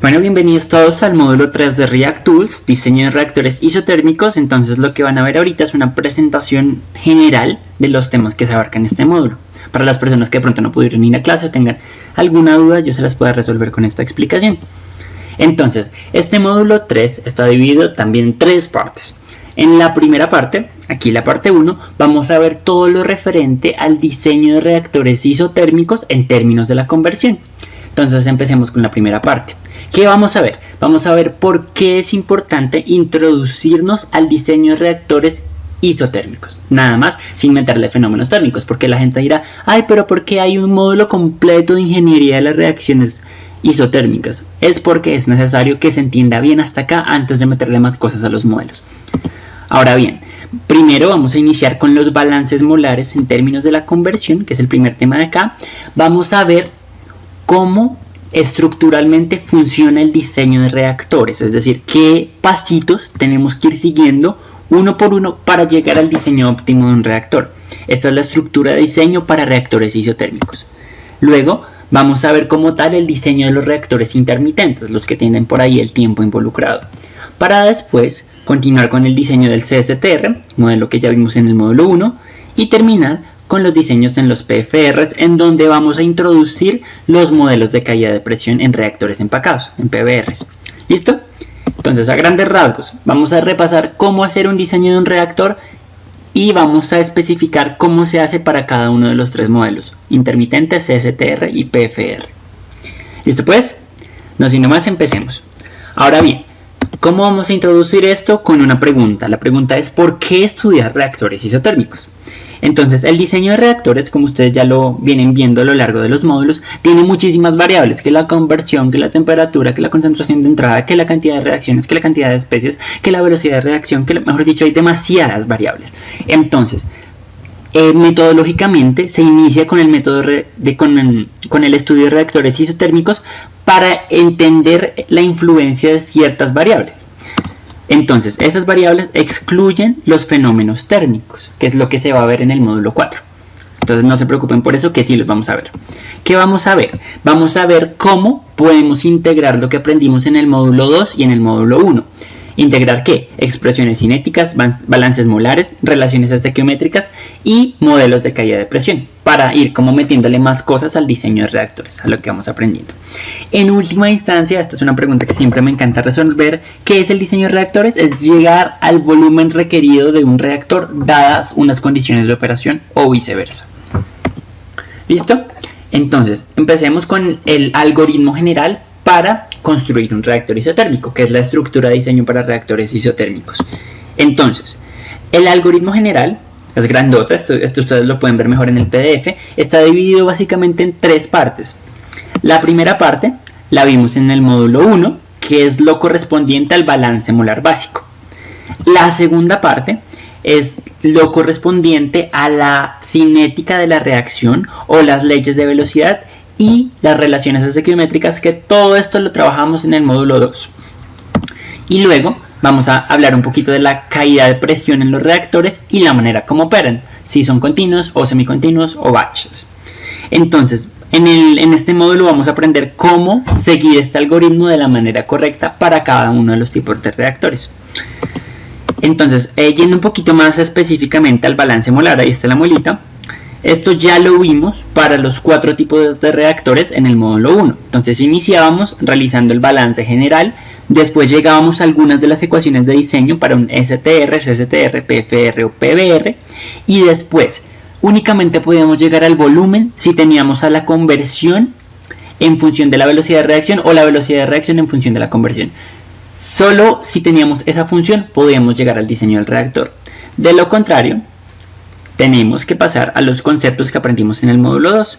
Bueno, bienvenidos todos al módulo 3 de React Tools, diseño de reactores isotérmicos. Entonces lo que van a ver ahorita es una presentación general de los temas que se abarcan en este módulo. Para las personas que de pronto no pudieron ir a clase o tengan alguna duda, yo se las puedo resolver con esta explicación. Entonces, este módulo 3 está dividido también en tres partes. En la primera parte, aquí la parte 1, vamos a ver todo lo referente al diseño de reactores isotérmicos en términos de la conversión. Entonces empecemos con la primera parte. ¿Qué vamos a ver? Vamos a ver por qué es importante introducirnos al diseño de reactores isotérmicos. Nada más, sin meterle fenómenos térmicos, porque la gente dirá, ay, pero ¿por qué hay un módulo completo de ingeniería de las reacciones isotérmicas? Es porque es necesario que se entienda bien hasta acá antes de meterle más cosas a los modelos. Ahora bien, primero vamos a iniciar con los balances molares en términos de la conversión, que es el primer tema de acá. Vamos a ver cómo estructuralmente funciona el diseño de reactores, es decir, qué pasitos tenemos que ir siguiendo uno por uno para llegar al diseño óptimo de un reactor. Esta es la estructura de diseño para reactores isotérmicos. Luego vamos a ver como tal el diseño de los reactores intermitentes, los que tienen por ahí el tiempo involucrado, para después continuar con el diseño del CSTR, modelo que ya vimos en el módulo 1, y terminar con los diseños en los PFRs, en donde vamos a introducir los modelos de caída de presión en reactores empacados, en PBRs. ¿Listo? Entonces, a grandes rasgos, vamos a repasar cómo hacer un diseño de un reactor y vamos a especificar cómo se hace para cada uno de los tres modelos, intermitente, CSTR y PFR. ¿Listo pues? No sin más, empecemos. Ahora bien, ¿cómo vamos a introducir esto? Con una pregunta. La pregunta es, ¿por qué estudiar reactores isotérmicos? Entonces, el diseño de reactores, como ustedes ya lo vienen viendo a lo largo de los módulos, tiene muchísimas variables, que la conversión, que la temperatura, que la concentración de entrada, que la cantidad de reacciones, que la cantidad de especies, que la velocidad de reacción, que mejor dicho, hay demasiadas variables. Entonces, metodológicamente se inicia con el método con el estudio de reactores isotérmicos para entender la influencia de ciertas variables. Entonces, estas variables excluyen los fenómenos térmicos, que es lo que se va a ver en el módulo 4. Entonces, no se preocupen por eso, que sí los vamos a ver. ¿Qué vamos a ver? Vamos a ver cómo podemos integrar lo que aprendimos en el módulo 2 y en el módulo 1. ¿Integrar qué? Expresiones cinéticas, balances molares, relaciones estequiométricas y modelos de caída de presión, para ir como metiéndole más cosas al diseño de reactores, a lo que vamos aprendiendo. En última instancia, esta es una pregunta que siempre me encanta resolver, ¿qué es el diseño de reactores? Es llegar al volumen requerido de un reactor dadas unas condiciones de operación o viceversa. ¿Listo? Entonces, empecemos con el algoritmo general para construir un reactor isotérmico, que es la estructura de diseño para reactores isotérmicos. Entonces, el algoritmo general es grandota, esto ustedes lo pueden ver mejor en el PDF, está dividido básicamente en tres partes. La primera parte la vimos en el módulo 1, que es lo correspondiente al balance molar básico. La segunda parte es lo correspondiente a la cinética de la reacción o las leyes de velocidad y las relaciones estequiométricas, que todo esto lo trabajamos en el módulo 2. Y luego vamos a hablar un poquito de la caída de presión en los reactores y la manera como operan, si son continuos o semicontinuos o batches. Entonces, en este módulo vamos a aprender cómo seguir este algoritmo de la manera correcta para cada uno de los tipos de reactores. Entonces, yendo un poquito más específicamente al balance molar, ahí está la muelita. Esto ya lo vimos para los 4 tipos de reactores en el módulo 1. Entonces iniciábamos realizando el balance general, después llegábamos a algunas de las ecuaciones de diseño para un STR, CSTR, PFR o PBR, y después únicamente podíamos llegar al volumen si teníamos a la conversión en función de la velocidad de reacción o la velocidad de reacción en función de la conversión. Solo si teníamos esa función podíamos llegar al diseño del reactor. De lo contrario, tenemos que pasar a los conceptos que aprendimos en el módulo 2.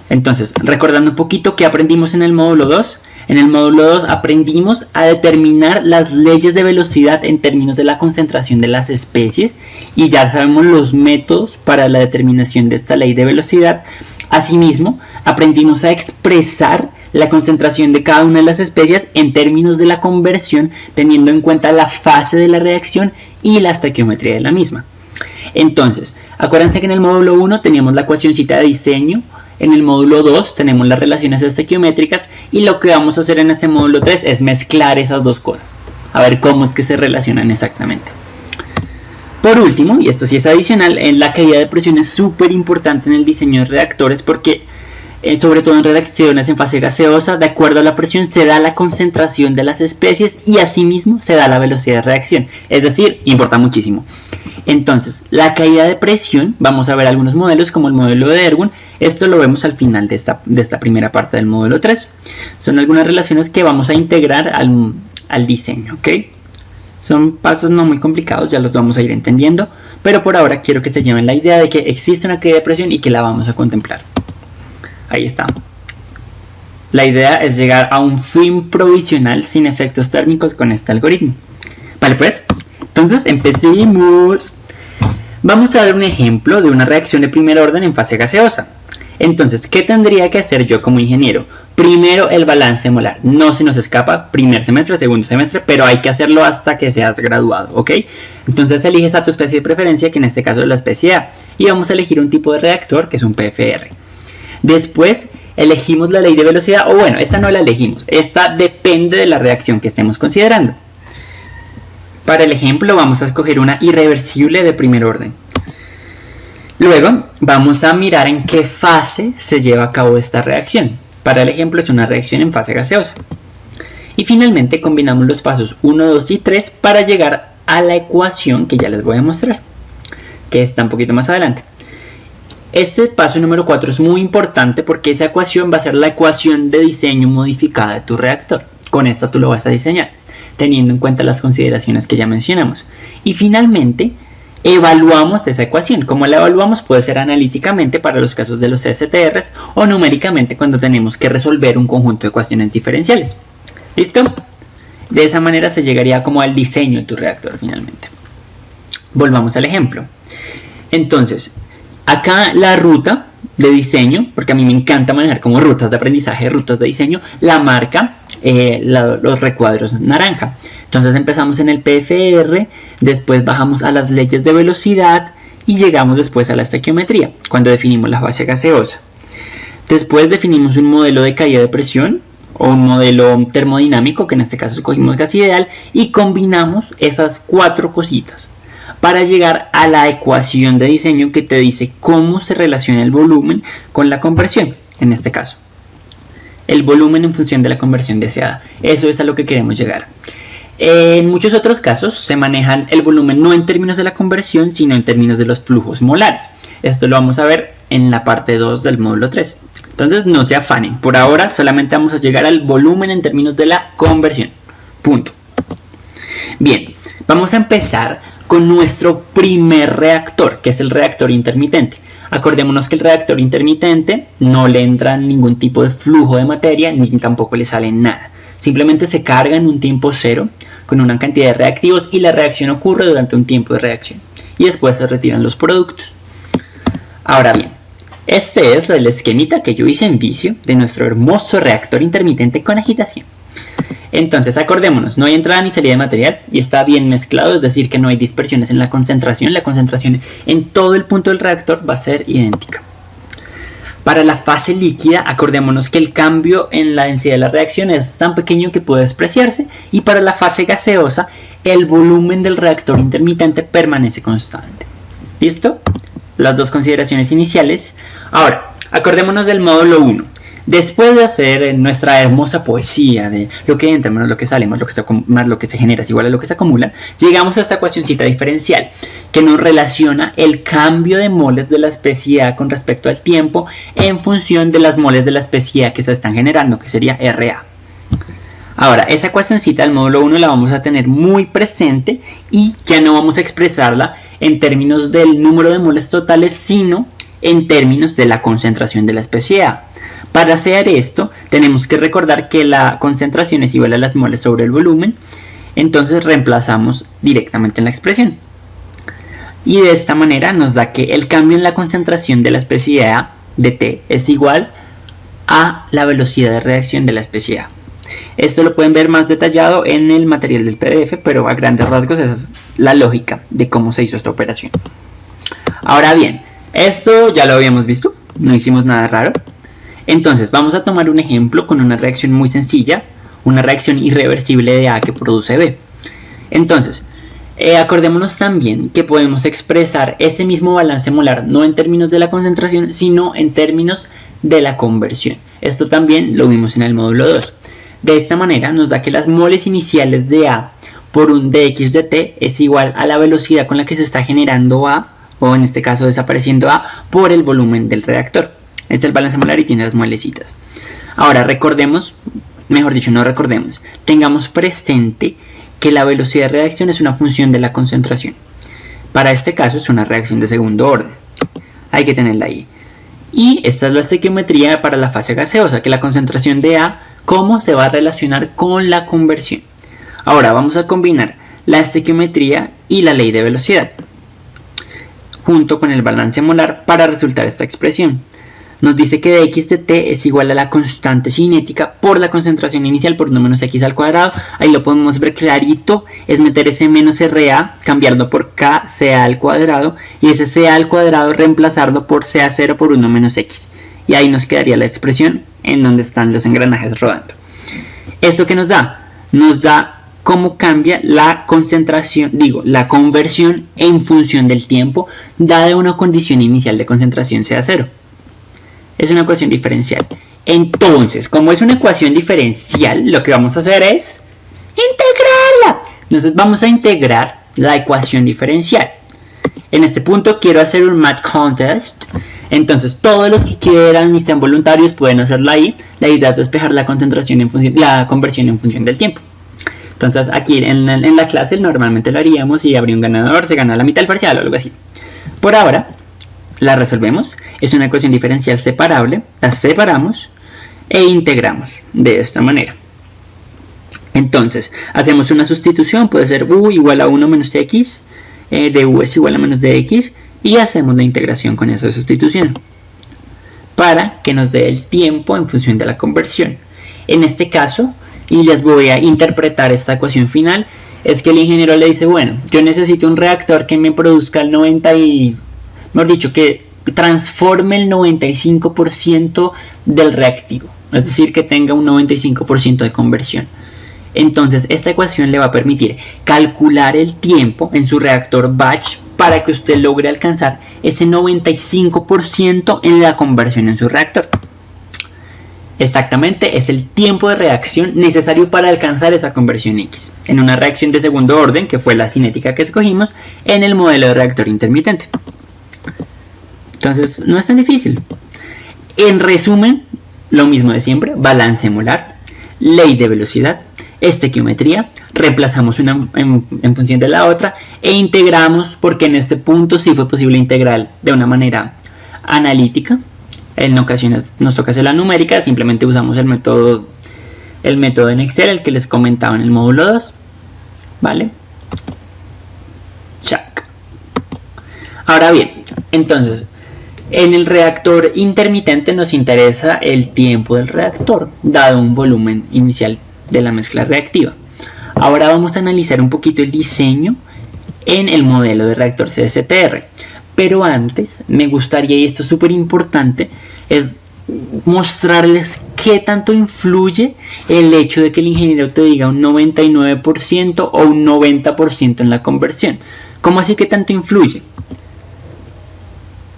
Entonces, recordando un poquito qué aprendimos en el módulo 2. En el módulo 2 aprendimos a determinar las leyes de velocidad en términos de la concentración de las especies y ya sabemos los métodos para la determinación de esta ley de velocidad. Asimismo, aprendimos a expresar la concentración de cada una de las especies en términos de la conversión, teniendo en cuenta la fase de la reacción y la estequiometría de la misma. Entonces, acuérdense que en el módulo 1 teníamos la ecuacioncita de diseño En el módulo 2 tenemos las relaciones estequiométricas y lo que vamos a hacer en este módulo 3 es mezclar esas dos cosas. A ver cómo es que se relacionan exactamente. Por último, y esto sí es adicional, la caída de presión es súper importante en el diseño de reactores porque sobre todo en reacciones en fase gaseosa, de acuerdo a la presión se da la concentración de las especies y asimismo se da la velocidad de reacción, es decir, importa muchísimo. Entonces, la caída de presión, vamos a ver algunos modelos como el modelo de Erwin, esto lo vemos al final de esta primera parte del módulo 3. Son algunas relaciones que vamos a integrar al diseño, ¿ok? Son pasos no muy complicados, ya los vamos a ir entendiendo, pero por ahora quiero que se lleven la idea de que existe una caída de presión y que la vamos a contemplar. Ahí está. La idea es llegar a un fin provisional sin efectos térmicos con este algoritmo. Vale, pues, entonces empecemos. Vamos a dar un ejemplo de una reacción de primer orden en fase gaseosa. Entonces, ¿qué tendría que hacer yo como ingeniero? Primero, el balance molar. No se nos escapa primer semestre, segundo semestre, pero hay que hacerlo hasta que seas graduado, ¿ok? Entonces, eliges a tu especie de preferencia, que en este caso es la especie A, y vamos a elegir un tipo de reactor, que es un PFR. Después elegimos la ley de velocidad, o bueno, esta no la elegimos, esta depende de la reacción que estemos considerando. Para el ejemplo vamos a escoger una irreversible de primer orden. Luego vamos a mirar en qué fase se lleva a cabo esta reacción. Para el ejemplo es una reacción en fase gaseosa. Y finalmente combinamos los pasos 1, 2 y 3 para llegar a la ecuación que ya les voy a mostrar, que está un poquito más adelante. Este paso número 4 es muy importante porque esa ecuación va a ser la ecuación de diseño modificada de tu reactor. Con esta tú lo vas a diseñar, teniendo en cuenta las consideraciones que ya mencionamos. Y finalmente, evaluamos esa ecuación. ¿Cómo la evaluamos? Puede ser analíticamente para los casos de los STRs o numéricamente cuando tenemos que resolver un conjunto de ecuaciones diferenciales. ¿Listo? De esa manera se llegaría como al diseño de tu reactor finalmente. Volvamos al ejemplo. Entonces, acá la ruta de diseño, porque a mí me encanta manejar como rutas de aprendizaje, rutas de diseño, la marca los recuadros naranja. Entonces empezamos en el PFR, después bajamos a las leyes de velocidad y llegamos después a la estequiometría, cuando definimos la fase gaseosa. Después definimos un modelo de caída de presión o un modelo termodinámico, que en este caso escogimos gas ideal, y combinamos esas cuatro cositas para llegar a la ecuación de diseño que te dice cómo se relaciona el volumen con la conversión, en este caso. El volumen en función de la conversión deseada. Eso es a lo que queremos llegar. En muchos otros casos se manejan el volumen no en términos de la conversión, sino en términos de los flujos molares. Esto lo vamos a ver en la parte 2 del módulo 3. Entonces no se afanen. Por ahora solamente vamos a llegar al volumen en términos de la conversión. Punto. Bien, vamos a empezar con nuestro primer reactor, que es el reactor intermitente. Acordémonos que el reactor intermitente no le entra ningún tipo de flujo de materia, ni tampoco le sale nada. Simplemente se carga en un tiempo cero con una cantidad de reactivos y la reacción ocurre durante un tiempo de reacción. Y después se retiran los productos. Ahora bien, este es el esquemita que yo hice en Visio de nuestro hermoso reactor intermitente con agitación. Entonces acordémonos, no hay entrada ni salida de material y está bien mezclado, es decir que no hay dispersiones en la concentración en todo el punto del reactor va a ser idéntica. Para la fase líquida, acordémonos que el cambio en la densidad de la reacción es tan pequeño que puede despreciarse, y para la fase gaseosa, el volumen del reactor intermitente permanece constante. ¿Listo? Las dos consideraciones iniciales. Ahora, acordémonos del módulo 1. Después de hacer nuestra hermosa poesía de lo que entra menos lo que sale más lo que se genera es igual a lo que se acumula, llegamos a esta ecuacióncita diferencial que nos relaciona el cambio de moles de la especie A con respecto al tiempo en función de las moles de la especie A que se están generando, que sería RA. Ahora, esa ecuacióncita del módulo 1 la vamos a tener muy presente y ya no vamos a expresarla en términos del número de moles totales, sino en términos de la concentración de la especie A. Para hacer esto, tenemos que recordar que la concentración es igual a las moles sobre el volumen, entonces reemplazamos directamente en la expresión. Y de esta manera nos da que el cambio en la concentración de la especie A de T es igual a la velocidad de reacción de la especie A. Esto lo pueden ver más detallado en el material del PDF, pero a grandes rasgos esa es la lógica de cómo se hizo esta operación. Ahora bien, esto ya lo habíamos visto. no hicimos nada raro. Entonces vamos a tomar un ejemplo con una reacción muy sencilla, una reacción irreversible de A que produce B. Entonces, acordémonos también que podemos expresar ese mismo balance molar no en términos de la concentración, sino en términos de la conversión. Esto también lo vimos en el módulo 2. De esta manera nos da que las moles iniciales de A por un dx de t es igual a la velocidad con la que se está generando A, o en este caso desapareciendo A, por el volumen del reactor. Este es el balance molar y tiene las molecitas. Ahora recordemos, mejor dicho, no recordemos, tengamos presente que la velocidad de reacción es una función de la concentración. Para este caso es una reacción de segundo orden. Hay que tenerla ahí. Y esta es la estequiometría para la fase gaseosa, que la concentración de A, cómo se va a relacionar con la conversión. Ahora vamos a combinar la estequiometría y la ley de velocidad, junto con el balance molar para resultar esta expresión. Nos dice que dx de t es igual a la constante cinética por la concentración inicial por 1 menos x al cuadrado. Ahí lo podemos ver clarito, es meter ese menos RA, cambiarlo por KCA al cuadrado, y ese CA al cuadrado reemplazarlo por CA0 por 1 menos x. Y ahí nos quedaría la expresión en donde están los engranajes rodando. ¿Esto qué nos da? Nos da cómo cambia la concentración, la conversión en función del tiempo, dada una condición inicial de concentración CA0. Es una ecuación diferencial. Entonces, como es una ecuación diferencial, lo que vamos a hacer es integrarla. Entonces vamos a integrar la ecuación diferencial. En este punto quiero hacer un math contest. Entonces todos los que quieran y sean voluntarios pueden hacerlo ahí. La idea es despejar la concentración en función, la conversión en función del tiempo. Entonces aquí en la clase normalmente lo haríamos y habría un ganador, se gana la mitad del parcial o algo así. Por ahora la resolvemos, es una ecuación diferencial separable, la separamos e integramos de esta manera. Entonces, hacemos una sustitución, puede ser u igual a 1 menos x, de u es igual a menos de x, y hacemos la integración con esa sustitución, para que nos dé el tiempo en función de la conversión. En este caso, y les voy a interpretar esta ecuación final, es que el ingeniero le dice, bueno, yo necesito un reactor que me produzca el 90 y... mejor dicho, que transforme el 95% del reactivo, es decir, que tenga un 95% de conversión. Entonces, esta ecuación le va a permitir calcular el tiempo en su reactor batch para que usted logre alcanzar ese 95% en la conversión en su reactor. Exactamente, es el tiempo de reacción necesario para alcanzar esa conversión X en una reacción de segundo orden, que fue la cinética que escogimos en el modelo de reactor intermitente. Entonces, no es tan difícil. En resumen, lo mismo de siempre: balance molar, ley de velocidad, estequiometría, reemplazamos una en función de la otra e integramos, porque en este punto sí fue posible integrar de una manera analítica. En ocasiones nos toca hacer la numérica, simplemente usamos el método en Excel, el que les comentaba en el módulo 2. ¿Vale? Check. Ahora bien, entonces, en el reactor intermitente nos interesa el tiempo del reactor, dado un volumen inicial de la mezcla reactiva. Ahora vamos a analizar un poquito el diseño en el modelo de reactor CSTR. Pero antes me gustaría, y esto es súper importante, es mostrarles qué tanto influye el hecho de que el ingeniero te diga un 99% o un 90% en la conversión. ¿Cómo así que tanto influye?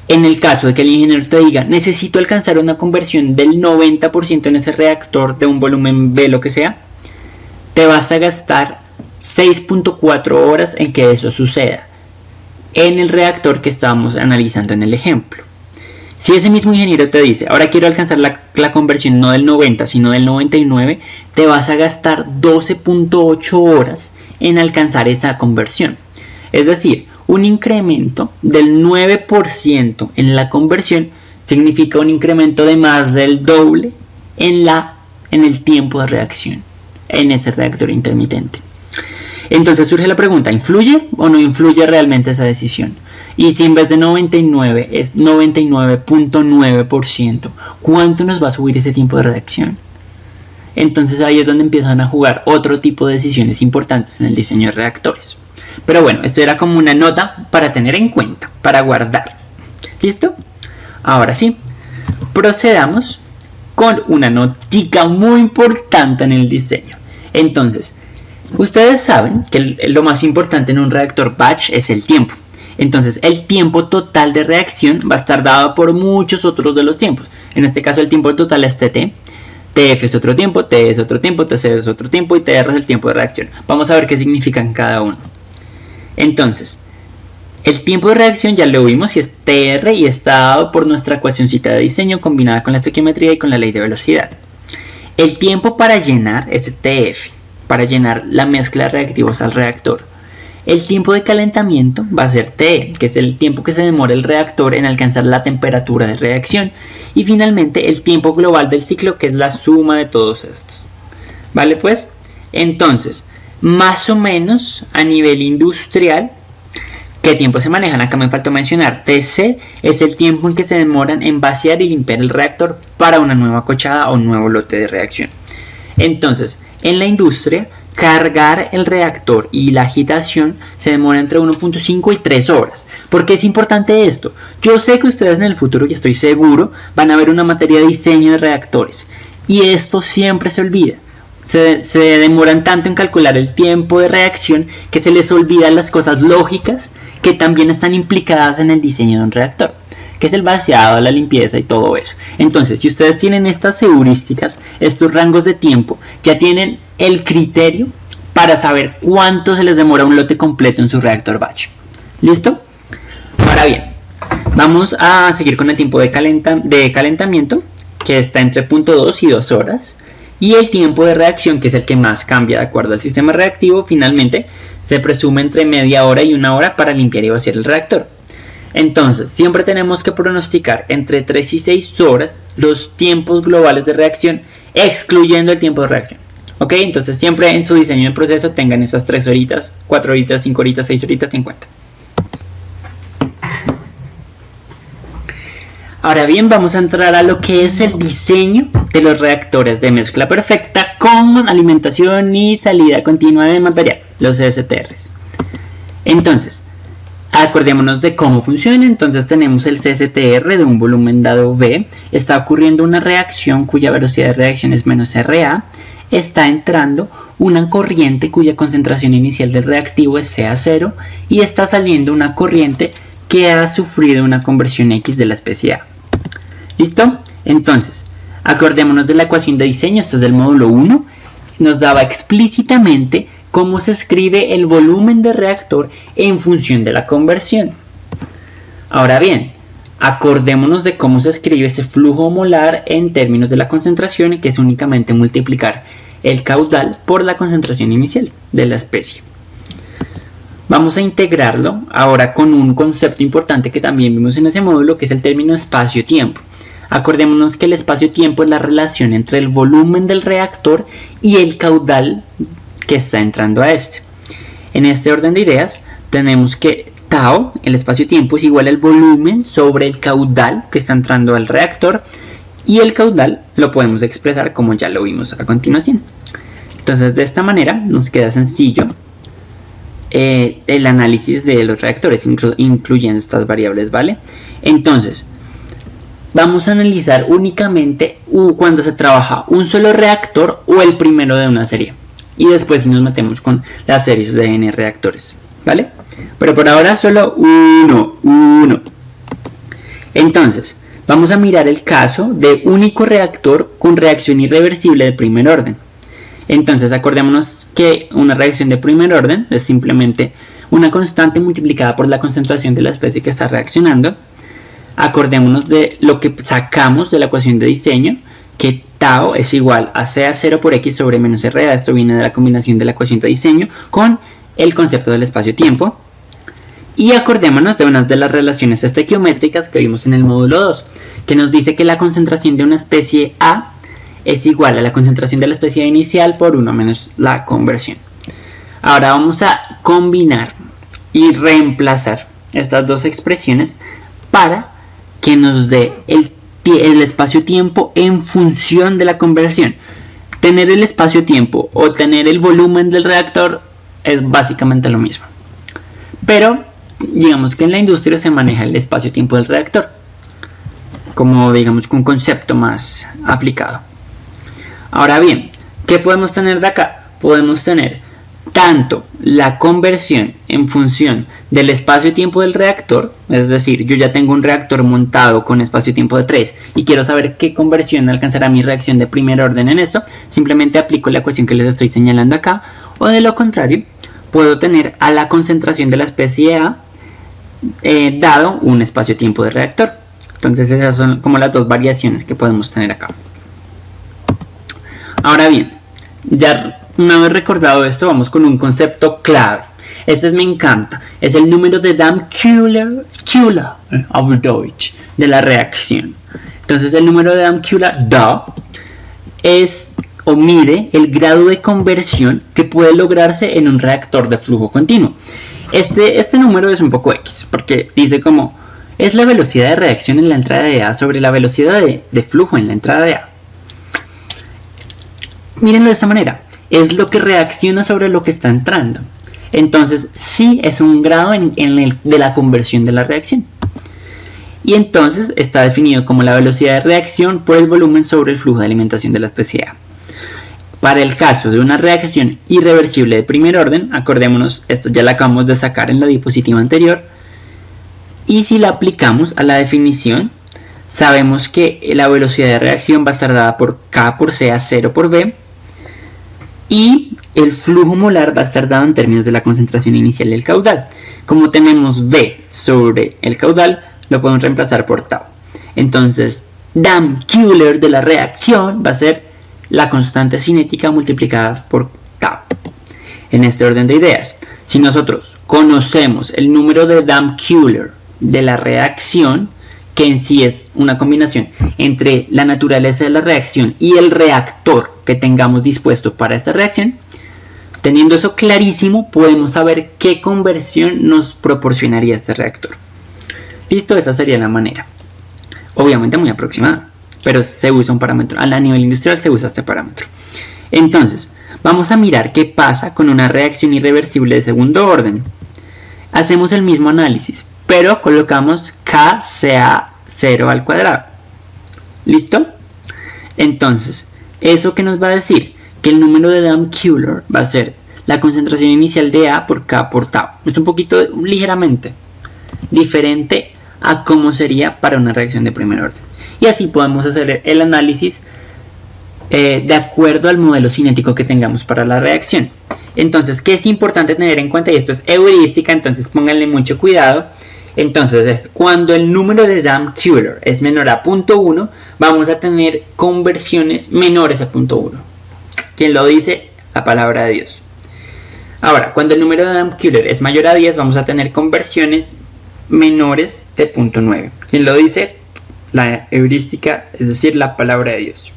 En el caso de que el ingeniero te diga, necesito alcanzar una conversión del 90% en ese reactor de un volumen B, lo que sea, te vas a gastar 6.4 horas en que eso suceda en el reactor que estábamos analizando en el ejemplo. Si ese mismo ingeniero te dice, ahora quiero alcanzar la conversión no del 90 sino del 99, te vas a gastar 12.8 horas en alcanzar esa conversión. Es decir, un incremento del 9% en la conversión significa un incremento de más del doble en el tiempo de reacción en ese reactor intermitente. Entonces surge la pregunta, ¿influye o no influye realmente esa decisión? Y si en vez de 99 es 99.9%, ¿cuánto nos va a subir ese tiempo de reacción? Entonces ahí es donde empiezan a jugar otro tipo de decisiones importantes en el diseño de reactores. Pero bueno, esto era como una nota para tener en cuenta, para guardar. ¿Listo? Ahora sí, procedamos con una notica muy importante en el diseño. Entonces, ustedes saben que lo más importante en un reactor batch es el tiempo. Entonces, el tiempo total de reacción va a estar dado por muchos otros de los tiempos. En este caso, el tiempo total es TT. TF es otro tiempo, T es otro tiempo, TC es otro tiempo y TR es el tiempo de reacción. Vamos a ver qué significan cada uno. Entonces, el tiempo de reacción ya lo vimos y es TR y está dado por nuestra ecuacióncita de diseño combinada con la estequiometría y con la ley de velocidad. El tiempo para llenar es TF, para llenar la mezcla de reactivos al reactor. El tiempo de calentamiento va a ser TE, que es el tiempo que se demora el reactor en alcanzar la temperatura de reacción. Y finalmente el tiempo global del ciclo, que es la suma de todos estos. ¿Vale pues? Entonces, más o menos a nivel industrial, ¿qué tiempo se manejan? Acá me faltó mencionar. TC es el tiempo en que se demoran en vaciar y limpiar el reactor para una nueva cochada o un nuevo lote de reacción. Entonces, en la industria, cargar el reactor y la agitación se demora entre 1.5 y 3 horas. ¿Por qué es importante esto? Yo sé que ustedes en el futuro, y estoy seguro, van a ver una materia de diseño de reactores. Y esto siempre se olvida. Se demoran tanto en calcular el tiempo de reacción que se les olvidan las cosas lógicas que también están implicadas en el diseño de un reactor, que es el vaciado, la limpieza y todo eso. Entonces, si ustedes tienen estas heurísticas, estos rangos de tiempo, ya tienen el criterio para saber cuánto se les demora un lote completo en su reactor batch. ¿Listo? Ahora bien, vamos a seguir con el tiempo de calentamiento, que está entre 0.2 y 2 horas. Y el tiempo de reacción, que es el que más cambia de acuerdo al sistema reactivo, finalmente se presume entre media hora y 1 hora para limpiar y vaciar el reactor. Entonces, siempre tenemos que pronosticar entre 3 y 6 horas los tiempos globales de reacción, excluyendo el tiempo de reacción. ¿Ok? Entonces, siempre en su diseño de proceso tengan esas 3 horitas, 4 horitas, 5 horitas, 6 horitas en cuenta. Ahora bien, vamos a entrar a lo que es el diseño de los reactores de mezcla perfecta con alimentación y salida continua de material, los CSTRs. Entonces, acordémonos de cómo funciona. Entonces tenemos el CSTR de un volumen dado V, está ocurriendo una reacción cuya velocidad de reacción es menos RA, está entrando una corriente cuya concentración inicial del reactivo es CA0 y está saliendo una corriente que ha sufrido una conversión X de la especie A. ¿Listo? Entonces, acordémonos de la ecuación de diseño, esto es del módulo 1, nos daba explícitamente cómo se escribe el volumen de reactor en función de la conversión. Ahora bien, acordémonos de cómo se escribe ese flujo molar en términos de la concentración, que es únicamente multiplicar el caudal por la concentración inicial de la especie. Vamos a integrarlo ahora con un concepto importante que también vimos en ese módulo, que es el término espacio-tiempo. Acordémonos que el espacio-tiempo es la relación entre el volumen del reactor y el caudal que está entrando a este. En este orden de ideas tenemos que tau, el espacio-tiempo, es igual al volumen sobre el caudal que está entrando al reactor, y el caudal lo podemos expresar como ya lo vimos a continuación. Entonces, de esta manera nos queda sencillo el análisis de los reactores, incluyendo estas variables, ¿vale? Entonces, vamos a analizar únicamente cuando se trabaja un solo reactor o el primero de una serie. Y después nos metemos con las series de N reactores, ¿vale? Pero por ahora solo uno. Entonces, vamos a mirar el caso de único reactor con reacción irreversible de primer orden. Entonces, acordémonos que una reacción de primer orden es simplemente una constante multiplicada por la concentración de la especie que está reaccionando. Acordémonos de lo que sacamos de la ecuación de diseño, que tau es igual a CA0 por X sobre menos RA. Esto viene de la combinación de la ecuación de diseño con el concepto del espacio-tiempo. Y acordémonos de una de las relaciones estequiométricas que vimos en el módulo 2, que nos dice que la concentración de una especie A es igual a la concentración de la especie inicial por 1 menos la conversión. Ahora vamos a combinar y reemplazar estas dos expresiones para que nos dé el espacio-tiempo en función de la conversión. Tener el espacio-tiempo o tener el volumen del reactor es básicamente lo mismo. Pero digamos que en la industria se maneja el espacio-tiempo del reactor. como digamos un concepto más aplicado. Ahora bien, ¿qué podemos tener de acá? Podemos tener tanto la conversión en función del espacio-tiempo del reactor, es decir, yo ya tengo un reactor montado con espacio-tiempo de 3 y quiero saber qué conversión alcanzará mi reacción de primer orden en esto, simplemente aplico la ecuación que les estoy señalando acá, o de lo contrario, puedo tener a la concentración de la especie A dado un espacio-tiempo de reactor. Entonces esas son como las dos variaciones que podemos tener acá. Ahora bien, ya una vez recordado esto, vamos con un concepto clave. Este me encanta. Es el número de Damm-Kühler auf Deutsch de la reacción. Entonces el número de Damm-Kühler es o mide el grado de conversión que puede lograrse en un reactor de flujo continuo. Este número es un poco X, porque dice como es la velocidad de reacción en la entrada de A sobre la velocidad de flujo en la entrada de A. Mírenlo de esta manera. Es lo que reacciona sobre lo que está entrando. Entonces, sí es un grado de la conversión de la reacción. Y entonces está definido como la velocidad de reacción por el volumen sobre el flujo de alimentación de la especie A. Para el caso de una reacción irreversible de primer orden, acordémonos, esto ya la acabamos de sacar en la diapositiva anterior. Y si la aplicamos a la definición, sabemos que la velocidad de reacción va a estar dada por K por C a 0 por V. Y el flujo molar va a estar dado en términos de la concentración inicial del caudal. Como tenemos V sobre el caudal, lo podemos reemplazar por tau. Entonces, Damm-Kühler de la reacción va a ser la constante cinética multiplicada por tau. En este orden de ideas, si nosotros conocemos el número de Damm-Kühler de la reacción, que en sí es una combinación entre la naturaleza de la reacción y el reactor que tengamos dispuesto para esta reacción, teniendo eso clarísimo, podemos saber qué conversión nos proporcionaría este reactor. Listo, esa sería la manera. Obviamente muy aproximada, pero se usa un parámetro. A nivel industrial se usa este parámetro. Entonces, vamos a mirar qué pasa con una reacción irreversible de segundo orden. Hacemos el mismo análisis, pero colocamos KCa0 al cuadrado. ¿Listo? Entonces, ¿eso qué nos va a decir? Que el número de Damm-Kühler va a ser la concentración inicial de A por K por tau. Es un poquito, ligeramente, diferente a cómo sería para una reacción de primer orden. Y así podemos hacer el análisis de acuerdo al modelo cinético que tengamos para la reacción. Entonces, ¿qué es importante tener en cuenta? Y esto es heurística, entonces pónganle mucho cuidado. Entonces, es cuando el número de Damm-Kühler es menor a 0.1, vamos a tener conversiones menores a 0.1. ¿Quién lo dice? La palabra de Dios. Ahora, cuando el número de Damm-Kühler es mayor a 10, vamos a tener conversiones menores de 0.9. ¿Quién lo dice? La heurística, es decir, la palabra de Dios.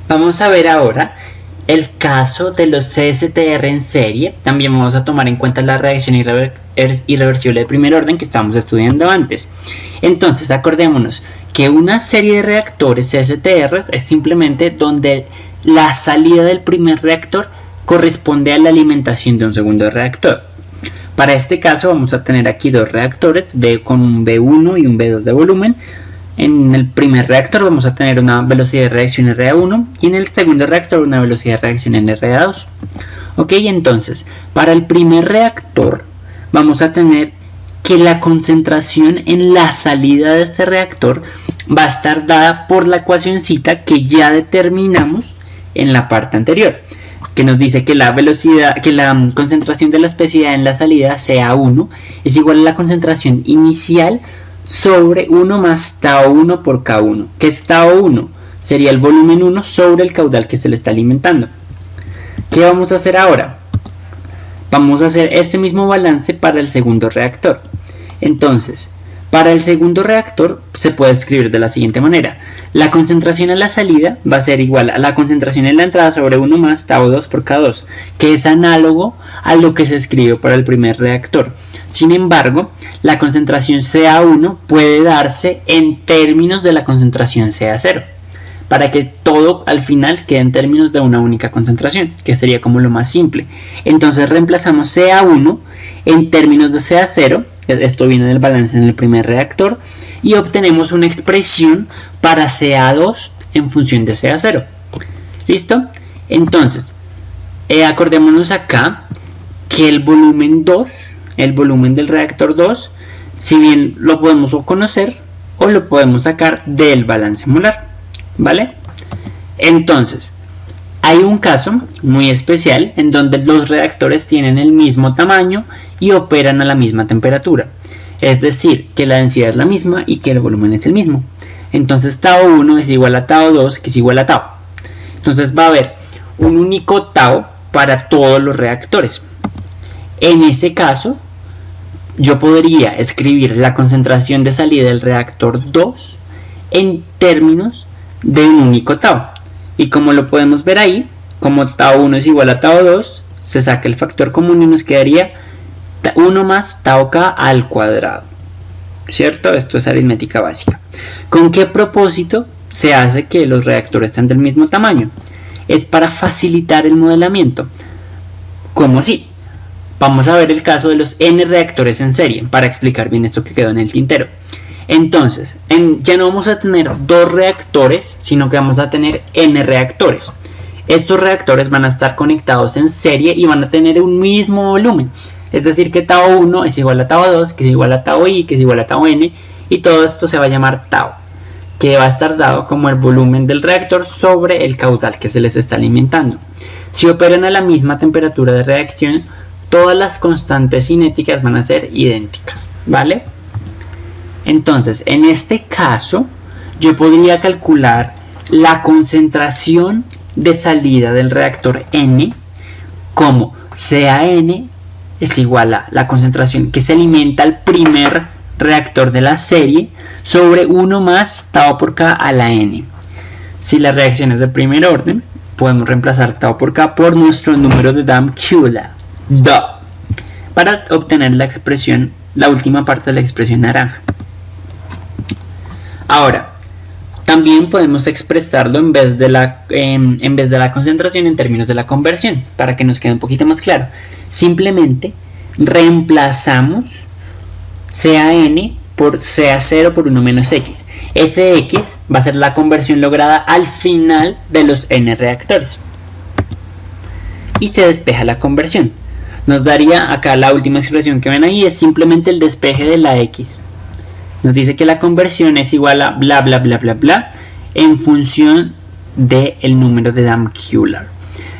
Vamos a ver ahora el caso de los CSTR en serie. También vamos a tomar en cuenta la reacción irreversible de primer orden que estábamos estudiando antes. Entonces, acordémonos que una serie de reactores CSTR es simplemente donde la salida del primer reactor corresponde a la alimentación de un segundo reactor. Para este caso vamos a tener aquí dos reactores, con un V1 y un V2 de volumen. En el primer reactor vamos a tener una velocidad de reacción RA1 y en el segundo reactor una velocidad de reacción en RA2. Ok, entonces, para el primer reactor vamos a tener que la concentración en la salida de este reactor va a estar dada por la ecuacioncita que ya determinamos en la parte anterior, que nos dice que la concentración de la especie A en la salida, CA1, es igual a la concentración inicial sobre 1 más tau 1 por K1, que es tau 1, sería el volumen 1 sobre el caudal que se le está alimentando. ¿Qué vamos a hacer ahora? Vamos a hacer este mismo balance para el segundo reactor. Entonces, para el segundo reactor se puede escribir de la siguiente manera. La concentración a la salida va a ser igual a la concentración en la entrada sobre 1 más tau 2 por K2, que es análogo a lo que se escribió para el primer reactor. Sin embargo, la concentración CA1 puede darse en términos de la concentración CA0, para que todo al final quede en términos de una única concentración, que sería como lo más simple. Entonces reemplazamos CA1 en términos de CA0 Esto viene del balance en el primer reactor. Y obtenemos una expresión para CA2 en función de CA0. ¿Listo? Entonces, acordémonos acá que el volumen 2, el volumen del reactor 2, si bien lo podemos conocer o lo podemos sacar del balance molar, ¿vale? Entonces, hay un caso muy especial en donde los reactores tienen el mismo tamaño y operan a la misma temperatura. Es decir, que la densidad es la misma y que el volumen es el mismo. Entonces tau 1 es igual a tau 2, que es igual a tau. Entonces va a haber un único tau para todos los reactores. En ese caso, yo podría escribir la concentración de salida del reactor 2 en términos de un único tau. Y como lo podemos ver ahí, como tau 1 es igual a tau 2, se saca el factor común y nos quedaría 1 más tau k al cuadrado. ¿Cierto? Esto es aritmética básica. ¿Con qué propósito se hace que los reactores sean del mismo tamaño? Es para facilitar el modelamiento. ¿Cómo así? Vamos a ver el caso de los n reactores en serie para explicar bien esto que quedó en el tintero. Entonces, ya no vamos a tener 2 reactores, sino que vamos a tener n reactores. Estos reactores van a estar conectados en serie y van a tener un mismo volumen. Es decir, que tau 1 es igual a tau 2, que es igual a tau i, que es igual a tau n, y todo esto se va a llamar tau, que va a estar dado como el volumen del reactor sobre el caudal que se les está alimentando. Si operan a la misma temperatura de reacción, todas las constantes cinéticas van a ser idénticas, ¿vale? Entonces, en este caso, yo podría calcular la concentración de salida del reactor N como CAN es igual a la concentración que se alimenta al primer reactor de la serie sobre 1 más tau por K a la N. Si la reacción es de primer orden, podemos reemplazar tau por K por nuestro número de Damkula, para obtener la expresión, la última parte de la expresión naranja. Ahora, también podemos expresarlo en vez de la concentración en términos de la conversión, para que nos quede un poquito más claro. Simplemente reemplazamos CAN por CA0 por 1 menos X. Ese X va a ser la conversión lograda al final de los n reactores. Y se despeja la conversión. Nos daría acá la última expresión que ven ahí, es simplemente el despeje de la X. Nos dice que la conversión es igual a bla bla bla bla bla en función del número de Damkula.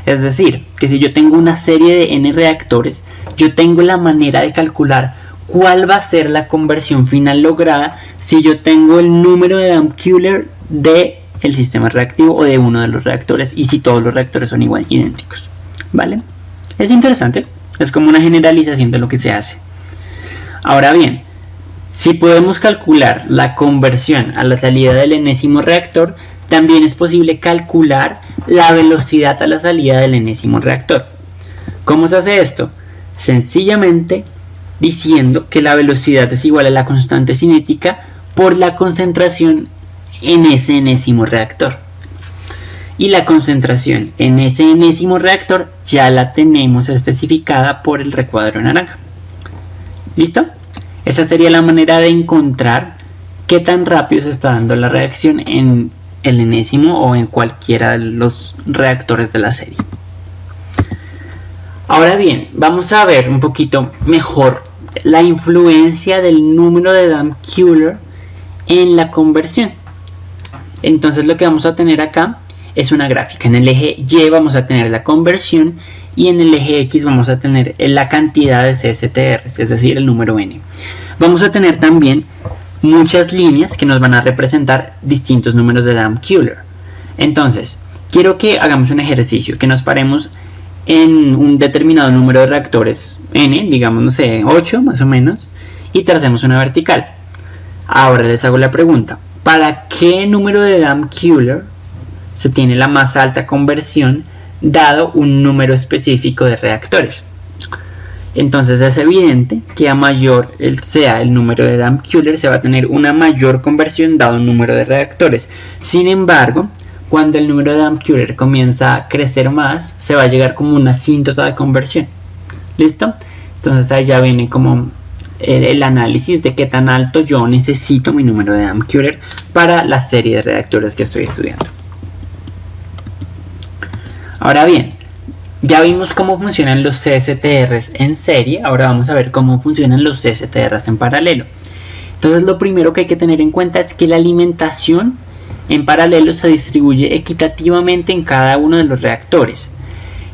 Es decir, que si yo tengo una serie de n reactores, yo tengo la manera de calcular cuál va a ser la conversión final lograda si yo tengo el número de Damkula del sistema reactivo o de uno de los reactores y si todos los reactores son igual idénticos. ¿Vale? Es interesante, es como una generalización de lo que se hace. Ahora bien, si podemos calcular la conversión a la salida del enésimo reactor, también es posible calcular la velocidad a la salida del enésimo reactor. ¿Cómo se hace esto? Sencillamente diciendo que la velocidad es igual a la constante cinética por la concentración en ese enésimo reactor. Y la concentración en ese enésimo reactor ya la tenemos especificada por el recuadro naranja. ¿Listo? Esa sería la manera de encontrar qué tan rápido se está dando la reacción en el enésimo o en cualquiera de los reactores de la serie. Ahora bien, vamos a ver un poquito mejor la influencia del número de Damkula en la conversión. Entonces lo que vamos a tener acá es una gráfica. En el eje Y vamos a tener la conversión y en el eje X vamos a tener la cantidad de CSTR, es decir, el número n. Vamos a tener también muchas líneas que nos van a representar distintos números de Damkula. Entonces, quiero que hagamos un ejercicio, que nos paremos en un determinado número de reactores n, digamos, no sé, 8 más o menos, y tracemos una vertical. Ahora les hago la pregunta, ¿para qué número de Damkula se tiene la más alta conversión dado un número específico de reactores? Entonces es evidente que a mayor sea el número de Damkula, se va a tener una mayor conversión dado un número de reactores. Sin embargo, cuando el número de Damkula comienza a crecer más, se va a llegar como una asíntota de conversión. ¿Listo? Entonces ahí ya viene como el análisis de qué tan alto yo necesito mi número de Adams-Curie para la serie de reactores que estoy estudiando. Ahora bien, ya vimos cómo funcionan los CSTRs en serie, ahora vamos a ver cómo funcionan los CSTRs en paralelo. Entonces lo primero que hay que tener en cuenta es que la alimentación en paralelo se distribuye equitativamente en cada uno de los reactores.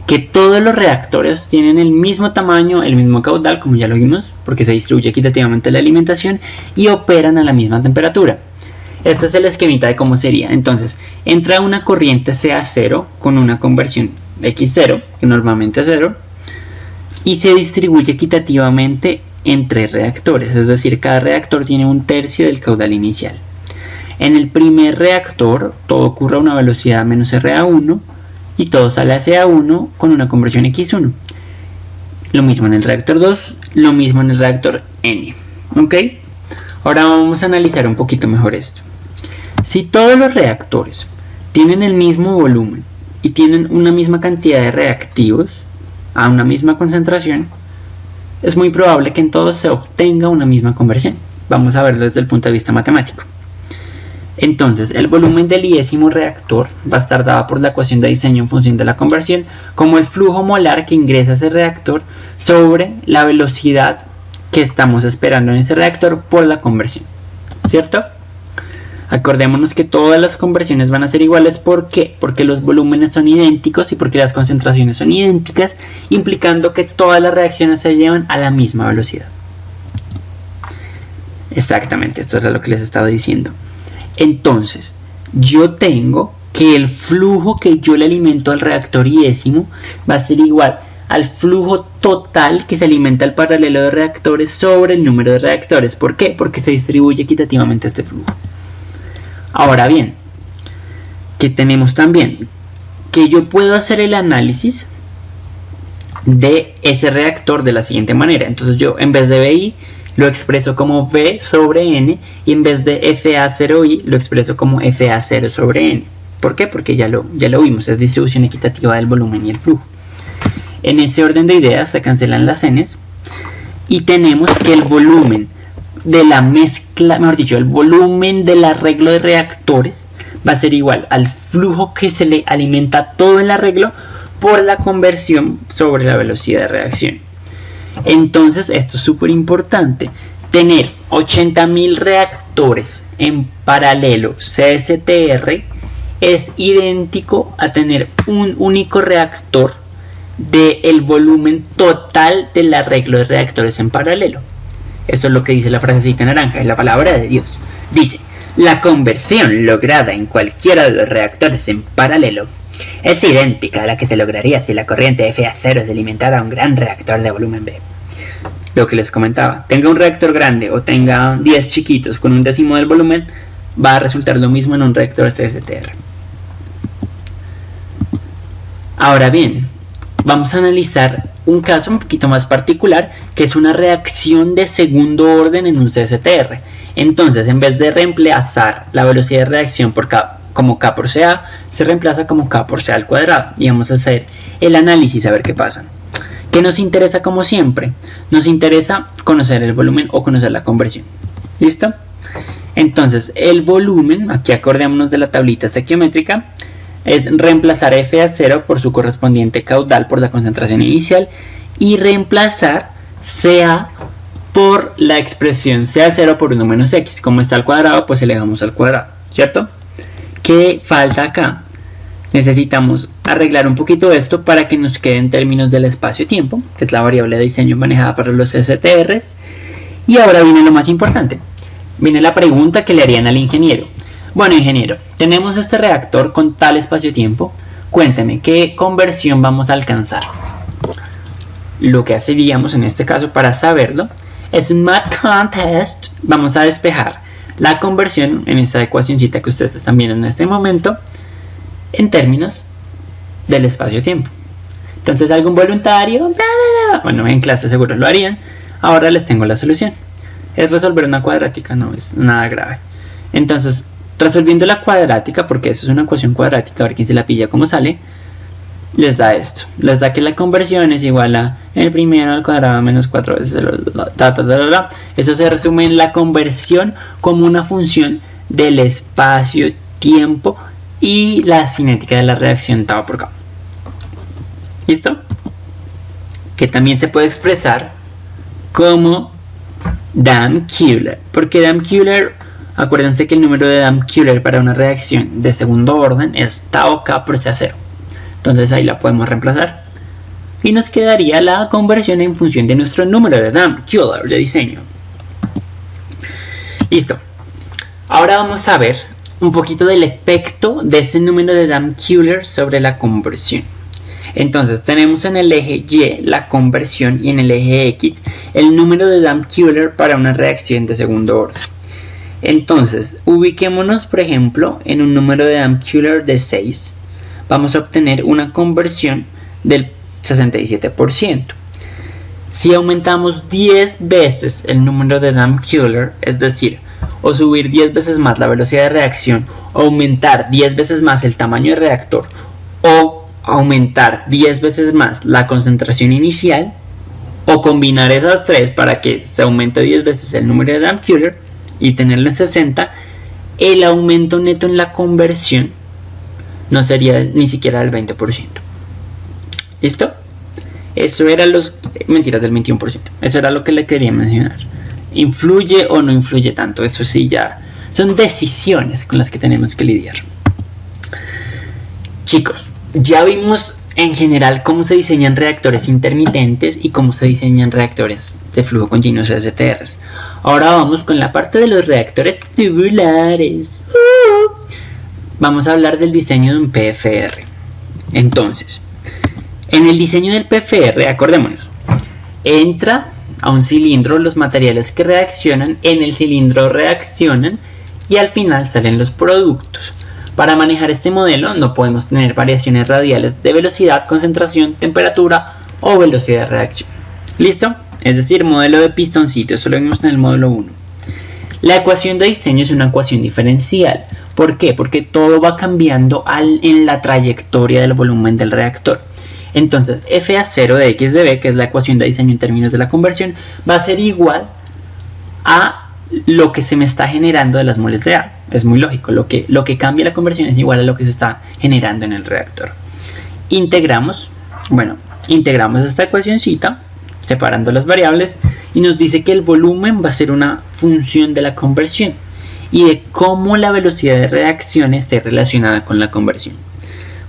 Que todos los reactores tienen el mismo tamaño, el mismo caudal, como ya lo vimos, porque se distribuye equitativamente la alimentación y operan a la misma temperatura. Este es el esquemita de cómo sería. Entonces, entra una corriente CA0 con una conversión X0, que normalmente es 0, y se distribuye equitativamente entre reactores, es decir, cada reactor tiene un tercio del caudal inicial. En el primer reactor, todo ocurre a una velocidad menos RA1 y todo sale a CA1 con una conversión X1. Lo mismo en el reactor 2, lo mismo en el reactor N. ¿Ok? Ahora vamos a analizar un poquito mejor esto. Si todos los reactores tienen el mismo volumen y tienen una misma cantidad de reactivos a una misma concentración, es muy probable que en todos se obtenga una misma conversión. Vamos a verlo desde el punto de vista matemático. Entonces, el volumen del iésimo reactor va a estar dado por la ecuación de diseño en función de la conversión como el flujo molar que ingresa a ese reactor sobre la velocidad que estamos esperando en ese reactor por la conversión, ¿cierto? Acordémonos que todas las conversiones van a ser iguales. ¿Por qué? Porque los volúmenes son idénticos y porque las concentraciones son idénticas, implicando que todas las reacciones se llevan a la misma velocidad. Exactamente, esto es lo que les estaba diciendo. Entonces, yo tengo que el flujo que yo le alimento al reactor iésimo va a ser igual al flujo total que se alimenta al paralelo de reactores sobre el número de reactores. ¿Por qué? Porque se distribuye equitativamente este flujo. Ahora bien, que tenemos también que yo puedo hacer el análisis de ese reactor de la siguiente manera. Entonces yo, en vez de BI, lo expreso como V sobre N, y en vez de FA0I lo expreso como FA0 sobre N. ¿Por qué? Porque ya lo vimos, es distribución equitativa del volumen y el flujo. En ese orden de ideas se cancelan las N's y tenemos que el volumen de la mezcla, mejor dicho, el volumen del arreglo de reactores va a ser igual al flujo que se le alimenta a todo el arreglo por la conversión sobre la velocidad de reacción. Entonces, esto es súper importante. Tener 80.000 reactores en paralelo CSTR es idéntico a tener un único reactor del volumen total del arreglo de reactores en paralelo. Eso es lo que dice la frasecita naranja, es la palabra de Dios. Dice, la conversión lograda en cualquiera de los reactores en paralelo es idéntica a la que se lograría si la corriente FA0 se alimentara a un gran reactor de volumen B. Lo que les comentaba, tenga un reactor grande o tenga 10 chiquitos con un décimo del volumen, va a resultar lo mismo en un reactor CSTR. Ahora bien, vamos a analizar un caso un poquito más particular, que es una reacción de segundo orden en un CSTR. Entonces, en vez de reemplazar la velocidad de reacción por K, como K por CA, se reemplaza como K por CA al cuadrado. Y vamos a hacer el análisis a ver qué pasa. ¿Qué nos interesa como siempre? Nos interesa conocer el volumen o conocer la conversión. ¿Listo? Entonces, el volumen, aquí acordémonos de la tablita estequiométrica, es reemplazar FA0 por su correspondiente caudal por la concentración inicial y reemplazar CA por la expresión CA0 por 1 menos X. Como está al cuadrado, pues elevamos al cuadrado, ¿cierto? ¿Qué falta acá? Necesitamos arreglar un poquito esto para que nos quede en términos del espacio-tiempo, que es la variable de diseño manejada para los STRs. Y ahora viene lo más importante. Viene la pregunta que le harían al ingeniero. Bueno, ingeniero, tenemos este reactor con tal espacio-tiempo. Cuénteme, ¿qué conversión vamos a alcanzar? Lo que haríamos en este caso para saberlo es un math contest. Vamos a despejar la conversión en esta ecuacioncita que ustedes están viendo en este momento en términos del espacio-tiempo. Entonces, ¿algún voluntario? Bueno, en clase seguro lo harían. Ahora les tengo la solución. Es resolver una cuadrática, no es nada grave. Entonces, resolviendo la cuadrática, porque eso es una ecuación cuadrática, a ver quién se la pilla cómo sale. les da esto, les da que la conversión es igual a el primero al cuadrado menos 4 veces Eso se resume en la conversión como una función del espacio-tiempo y la cinética de la reacción tau por K. ¿Listo? Que también se puede expresar como Dahm-Kühler. ¿Por qué Dahm-Kühler? Acuérdense que el número de Dahm-Kühler para una reacción de segundo orden es tau K por CA0. Entonces ahí la podemos reemplazar. Y nos quedaría la conversión en función de nuestro número de Dahm-Kühler de diseño. Listo. Ahora vamos a ver un poquito del efecto de ese número de Dahm-Kühler sobre la conversión. Entonces tenemos en el eje Y la conversión y en el eje X el número de Dahm-Kühler para una reacción de segundo orden. Entonces ubiquémonos por ejemplo en un número de Dahm-Kühler de 6. Vamos a obtener una conversión del 67%. Si aumentamos 10 veces el número de Dahm-Kühler, es decir, o subir 10 veces más la velocidad de reacción, o aumentar 10 veces más el tamaño del reactor, o aumentar 10 veces más la concentración inicial, o combinar esas tres para que se aumente 10 veces el número de Dahm-Kühler y tenerlo en 60, el aumento neto en la conversión no sería ni siquiera del 20%. ¿Listo? Eso era mentiras, del 21%. Eso era lo que le quería mencionar. ¿Influye o no influye tanto? Eso sí, ya son decisiones con las que tenemos que lidiar. Chicos, ya vimos en general cómo se diseñan reactores intermitentes y cómo se diseñan reactores de flujo continuo STRs. Ahora vamos con la parte de los reactores tubulares. Vamos a hablar del diseño de un PFR. Entonces, en el diseño del PFR, acordémonos, entra a un cilindro los materiales que reaccionan, en el cilindro reaccionan y al final salen los productos. Para manejar este modelo no podemos tener variaciones radiales de velocidad, concentración, temperatura o velocidad de reacción. ¿Listo? Es decir, modelo de pistoncito, eso lo vimos en el módulo 1. La ecuación de diseño es una ecuación diferencial. ¿Por qué? Porque todo va cambiando en la trayectoria del volumen del reactor. Entonces, FA0 de X de B, que es la ecuación de diseño en términos de la conversión, va a ser igual a lo que se me está generando de las moles de A. Es muy lógico, lo que cambia la conversión es igual a lo que se está generando en el reactor. Integramos esta ecuacioncita, separando las variables, y nos dice que el volumen va a ser una función de la conversión y de cómo la velocidad de reacción esté relacionada con la conversión.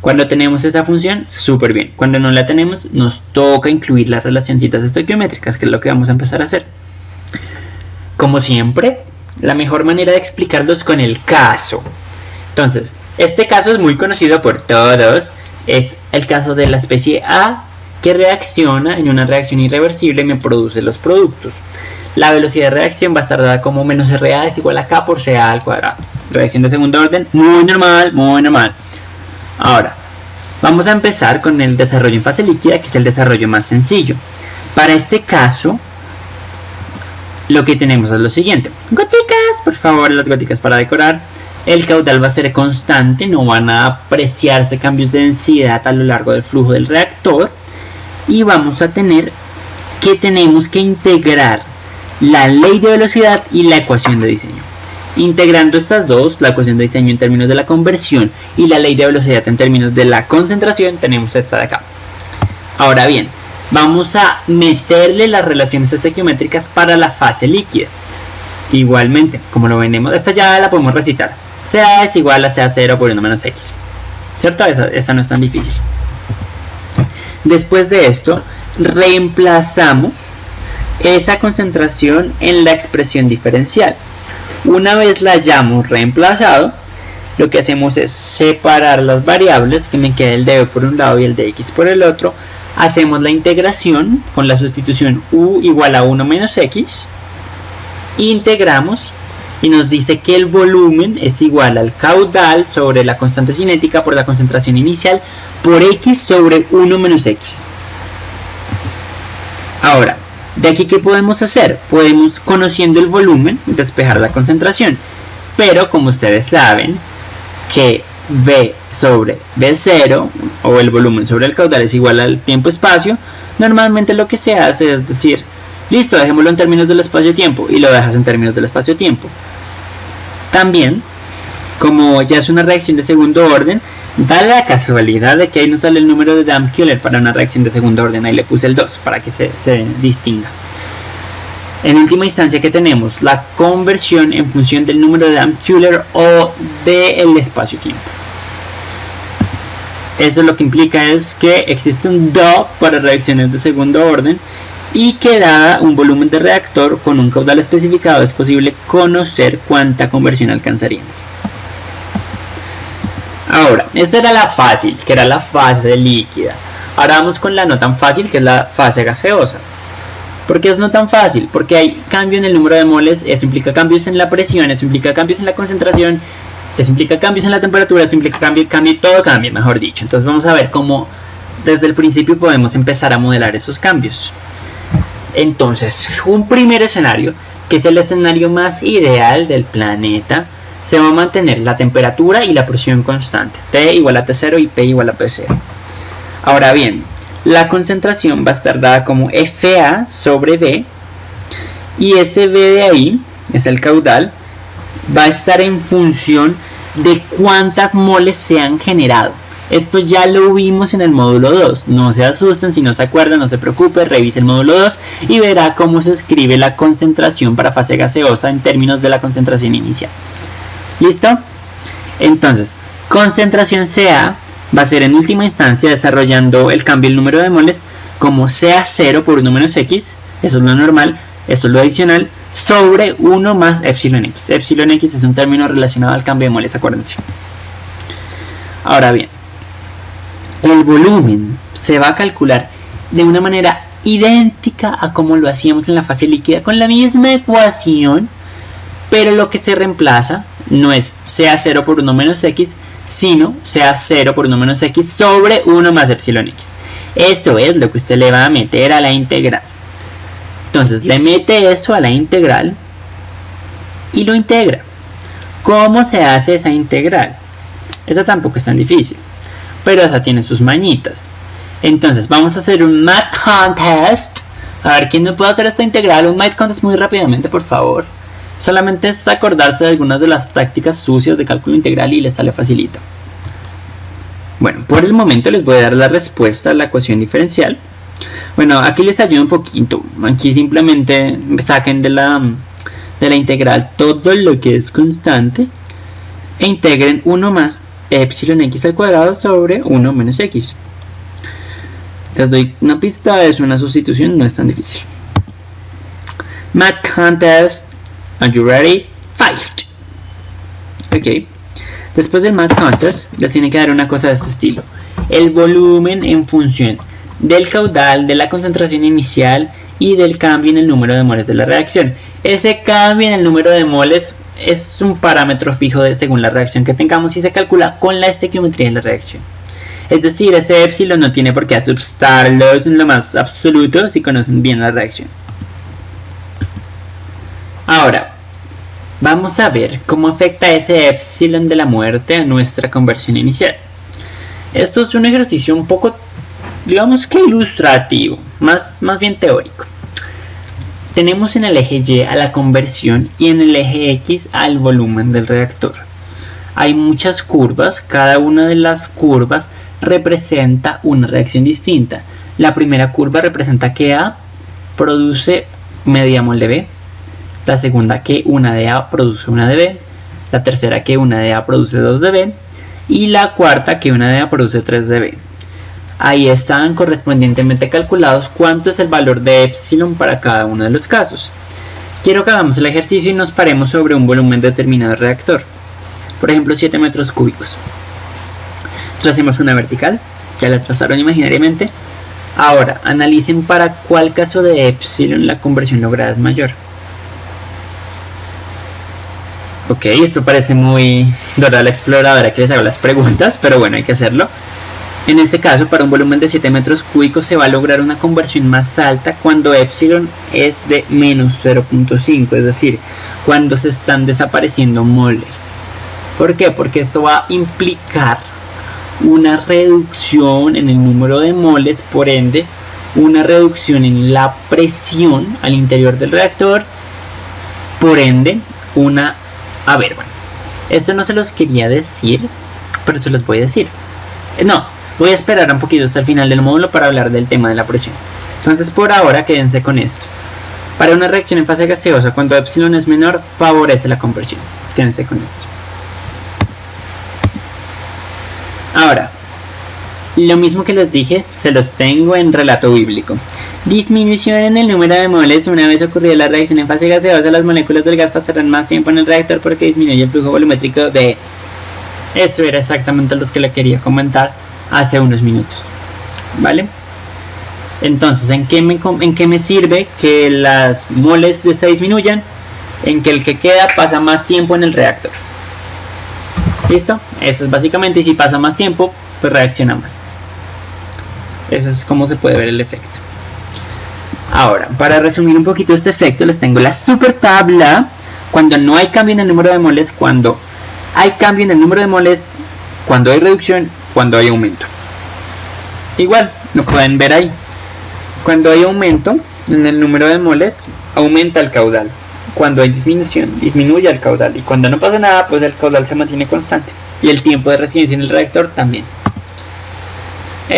Cuando tenemos esa función, súper bien. Cuando no la tenemos, nos toca incluir las relacioncitas estequiométricas, que es lo que vamos a empezar a hacer. Como siempre, la mejor manera de explicarlo es con el caso. Entonces, este caso es muy conocido por todos. Es el caso de la especie A que reacciona en una reacción irreversible y me produce los productos. La velocidad de reacción va a estar dada como menos RA es igual a K por CA al cuadrado. Reacción de segundo orden, muy normal, muy normal. Ahora, vamos a empezar con el desarrollo en fase líquida, que es el desarrollo más sencillo. Para este caso, lo que tenemos es lo siguiente. Goticas, por favor, las goticas para decorar. El caudal va a ser constante, no van a apreciarse cambios de densidad a lo largo del flujo del reactor. Y vamos a tener que tenemos que integrar la ley de velocidad y la ecuación de diseño. Integrando estas dos, la ecuación de diseño en términos de la conversión y la ley de velocidad en términos de la concentración, tenemos esta de acá. Ahora bien, vamos a meterle las relaciones estequiométricas para la fase líquida. Igualmente, como lo veremos, esta ya la podemos recitar. CA es igual a CA0 por 1 menos X. ¿Cierto? Esa no es tan difícil. Después de esto, reemplazamos esa concentración en la expresión diferencial. Una vez la hayamos reemplazado, lo que hacemos es separar las variables, que me queda el de B por un lado y el de X por el otro. Hacemos la integración con la sustitución U igual a 1 menos X. Integramos y nos dice que el volumen es igual al caudal sobre la constante cinética por la concentración inicial por X sobre 1 menos X. Ahora, de aquí, ¿qué podemos hacer? Podemos, conociendo el volumen, despejar la concentración. Pero como ustedes saben que V sobre V0 o el volumen sobre el caudal es igual al tiempo-espacio, normalmente lo que se hace es decir, listo, dejémoslo en términos del espacio-tiempo y lo dejas en términos del espacio-tiempo. También, como ya es una reacción de segundo orden, da la casualidad de que ahí nos sale el número de Dampf-Kühler para una reacción de segundo orden, ahí le puse el 2 para que se distinga. En última instancia, ¿qué tenemos? La conversión en función del número de Dampf-Kühler o del espacio-tiempo. Eso lo que implica es que existe un DO para reacciones de segundo orden y que dada un volumen de reactor con un caudal especificado es posible conocer cuánta conversión alcanzaríamos. Ahora, esta era la fácil, que era la fase líquida. Ahora vamos con la no tan fácil, que es la fase gaseosa. ¿Por qué es no tan fácil? Porque hay cambio en el número de moles, eso implica cambios en la presión, eso implica cambios en la concentración, eso implica cambios en la temperatura, eso implica todo cambia, mejor dicho. Entonces vamos a ver cómo desde el principio podemos empezar a modelar esos cambios. Entonces, un primer escenario, que es el escenario más ideal del planeta, se va a mantener la temperatura y la presión constante, T igual a T0 y P igual a P0. Ahora bien, la concentración va a estar dada como FA sobre V, y ese V de ahí, es el caudal, va a estar en función de cuántas moles se han generado. Esto ya lo vimos en el módulo 2, no se asusten, si no se acuerdan, no se preocupe, revise el módulo 2 y verá cómo se escribe la concentración para fase gaseosa en términos de la concentración inicial. ¿Listo? Entonces, concentración CA va a ser en última instancia desarrollando el cambio del número de moles como CA0 por 1 menos X, eso es lo normal, esto es lo adicional, sobre 1 más epsilon X. Epsilon X es un término relacionado al cambio de moles, acuérdense. Ahora bien, el volumen se va a calcular de una manera idéntica a como lo hacíamos en la fase líquida, con la misma ecuación, pero lo que se reemplaza no es CA0 por 1 menos X, sino CA0 por 1 menos X sobre 1 más epsilon X. Esto es lo que usted le va a meter a la integral. Entonces le mete eso a la integral y lo integra. ¿Cómo se hace esa integral? Esa tampoco es tan difícil, pero esa tiene sus mañitas. Entonces vamos a hacer un math contest. A ver quién me puede hacer esta integral. Un math contest muy rápidamente, por favor. Solamente es acordarse de algunas de las tácticas sucias de cálculo integral y les sale facilito. Bueno, por el momento les voy a dar la respuesta a la ecuación diferencial. Bueno, aquí les ayudo un poquito. Aquí simplemente saquen de la integral todo lo que es constante e integren 1 más epsilon X al cuadrado sobre 1 menos X. Les doy una pista, es una sustitución, no es tan difícil. Math contest. Are you ready? Fight. Ok. Después del math contest, les tiene que dar una cosa de este estilo. El volumen en función del caudal, de la concentración inicial y del cambio en el número de moles de la reacción. Ese cambio en el número de moles es un parámetro fijo según la reacción que tengamos y se calcula con la estequiometría de la reacción. Es decir, ese epsilon no tiene por qué asustarlos en lo más absoluto si conocen bien la reacción. Ahora, vamos a ver cómo afecta ese epsilon de la muerte a nuestra conversión inicial. Esto es un ejercicio un poco, digamos que ilustrativo, más bien teórico. Tenemos en el eje Y a la conversión y en el eje X al volumen del reactor. Hay muchas curvas, cada una de las curvas representa una reacción distinta. La primera curva representa que A produce media mol de B. La segunda que una de A produce una de B, la tercera que una de A produce 2 de B y la cuarta que una de A produce 3 de B. Ahí están correspondientemente calculados cuánto es el valor de epsilon para cada uno de los casos. Quiero que hagamos el ejercicio y nos paremos sobre un volumen determinado de reactor, por ejemplo 7 metros cúbicos. Tracemos una vertical, ya la trazaron imaginariamente. Ahora analicen para cuál caso de epsilon la conversión lograda es mayor. Ok, esto parece muy Dora la Exploradora que les hago las preguntas, pero bueno, hay que hacerlo. En este caso, para un volumen de 7 metros cúbicos se va a lograr una conversión más alta cuando epsilon es de menos 0.5, es decir, cuando se están desapareciendo moles. ¿Por qué? Porque esto va a implicar una reducción en el número de moles, por ende una reducción en la presión al interior del reactor, por ende una... A ver, bueno, esto no se los quería decir, pero se los voy a decir. No, voy a esperar un poquito hasta el final del módulo para hablar del tema de la presión. Entonces por ahora quédense con esto. Para una reacción en fase gaseosa, cuando epsilon es menor, favorece la conversión. Quédense con esto. Ahora, lo mismo que les dije, se los tengo en relato bíblico. Disminución en el número de moles. Una vez ocurrida la reacción en fase gaseosa, las moléculas del gas pasarán más tiempo en el reactor porque disminuye el flujo volumétrico de... Eso era exactamente lo que le quería comentar hace unos minutos. ¿Vale? Entonces, ¿en qué me sirve que las moles se disminuyan? En que el que queda pasa más tiempo en el reactor. ¿Listo? Eso es básicamente, y si pasa más tiempo, pues reacciona más. Eso es como se puede ver el efecto. Ahora, para resumir un poquito este efecto, les tengo la super tabla. Cuando no hay cambio en el número de moles, cuando hay cambio en el número de moles, cuando hay reducción, cuando hay aumento. Igual, lo pueden ver ahí. Cuando hay aumento en el número de moles, aumenta el caudal. Cuando hay disminución, disminuye el caudal. Y cuando no pasa nada, pues el caudal se mantiene constante. Y el tiempo de residencia en el reactor también.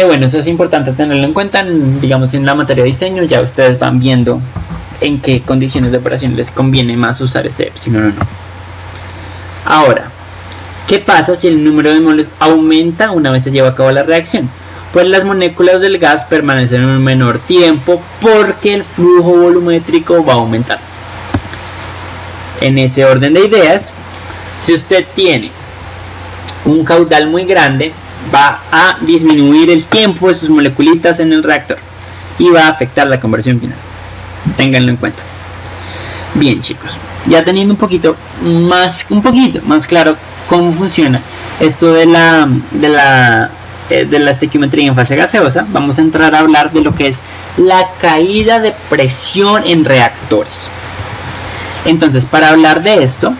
Bueno, eso es importante tenerlo en cuenta. Digamos, en la materia de diseño ya ustedes van viendo en qué condiciones de operación les conviene más usar ese epsilon o no. Ahora, ¿qué pasa si el número de moles aumenta una vez se lleva a cabo la reacción? Pues las moléculas del gas permanecen un menor tiempo porque el flujo volumétrico va a aumentar. En ese orden de ideas, si usted tiene un caudal muy grande, va a disminuir el tiempo de sus moleculitas en el reactor y va a afectar la conversión final. Ténganlo en cuenta. Bien, chicos, ya teniendo un poquito más claro cómo funciona esto de la estequiometría en fase gaseosa, vamos a entrar a hablar de lo que es la caída de presión en reactores. Entonces, para hablar de esto,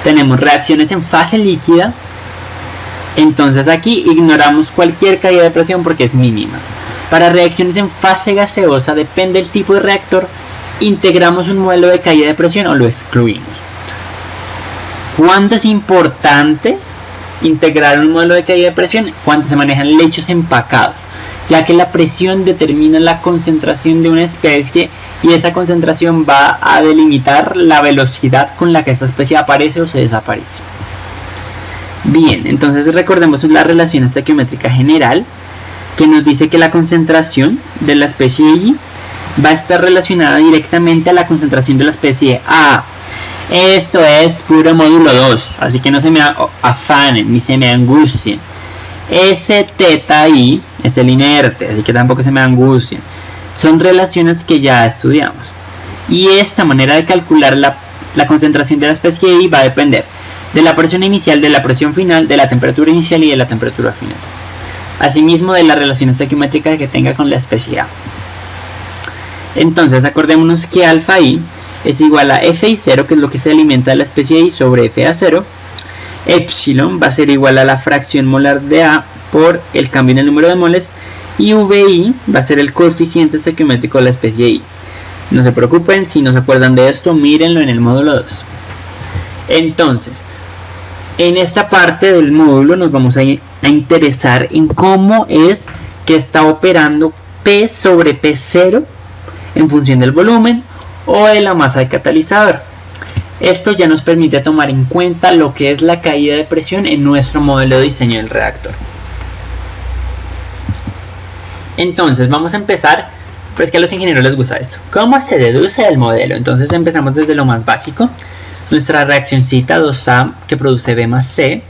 tenemos reacciones en fase líquida. Entonces aquí ignoramos cualquier caída de presión porque es mínima. Para reacciones en fase gaseosa, depende del tipo de reactor, integramos un modelo de caída de presión o lo excluimos. ¿Cuánto es importante integrar un modelo de caída de presión? Cuando se manejan lechos empacados, ya que la presión determina la concentración de una especie y esa concentración va a delimitar la velocidad con la que esta especie aparece o se desaparece. Bien, entonces recordemos la relación estequiométrica general, que nos dice que la concentración de la especie Y va a estar relacionada directamente a la concentración de la especie A. Esto es puro módulo 2, así que no se me afanen ni se me angustien. Ese teta I es el inerte, así que tampoco se me angustien. Son relaciones que ya estudiamos. Y esta manera de calcular la concentración de la especie I va a depender de la presión inicial, de la presión final, de la temperatura inicial y de la temperatura final. Asimismo, de la relación estequiométrica que tenga con la especie A. Entonces, acordémonos que alfa I es igual a FI0, que es lo que se alimenta de la especie I, sobre FA0. Epsilon va a ser igual a la fracción molar de A por el cambio en el número de moles. Y VI va a ser el coeficiente estequiométrico de la especie I. No se preocupen, si no se acuerdan de esto, mírenlo en el módulo 2. Entonces, en esta parte del módulo nos vamos a interesar en cómo es que está operando P sobre P0 en función del volumen o de la masa del catalizador. Esto ya nos permite tomar en cuenta lo que es la caída de presión en nuestro modelo de diseño del reactor. Entonces vamos a empezar, pues que a los ingenieros les gusta esto. ¿Cómo se deduce el modelo? Entonces empezamos desde lo más básico. Nuestra reaccioncita 2A que produce B más C.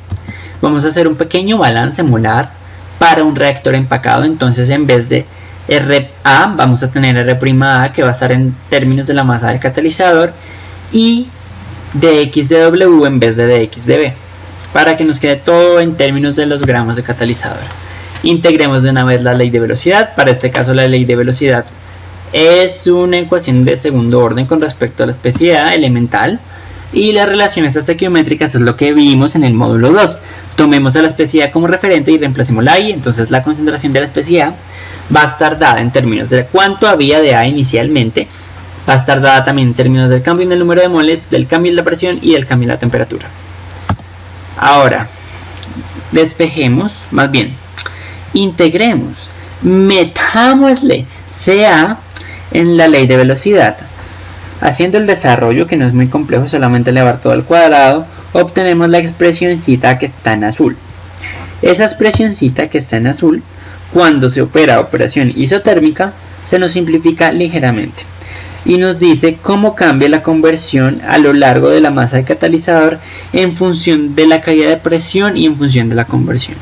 Vamos a hacer un pequeño balance molar para un reactor empacado. Entonces en vez de RA vamos a tener R'A, que va a estar en términos de la masa del catalizador, y dx de W en vez de dx de B, para que nos quede todo en términos de los gramos de catalizador. Integremos de una vez la ley de velocidad. Para este caso la ley de velocidad es una ecuación de segundo orden con respecto a la especie A elemental. Y las relaciones estequiométricas es lo que vimos en el módulo 2. Tomemos a la especie A como referente y reemplacemos la I. Entonces la concentración de la especie A va a estar dada en términos de cuánto había de A inicialmente. Va a estar dada también en términos del cambio en el número de moles, del cambio en la presión y del cambio en la temperatura. Ahora, despejemos, más bien, integremos, metámosle CA en la ley de velocidad. Haciendo el desarrollo, que no es muy complejo, solamente elevar todo al cuadrado, obtenemos la expresioncita que está en azul. Esa expresioncita que está en azul, cuando se opera operación isotérmica, se nos simplifica ligeramente y nos dice cómo cambia la conversión a lo largo de la masa de catalizador en función de la caída de presión y en función de la conversión.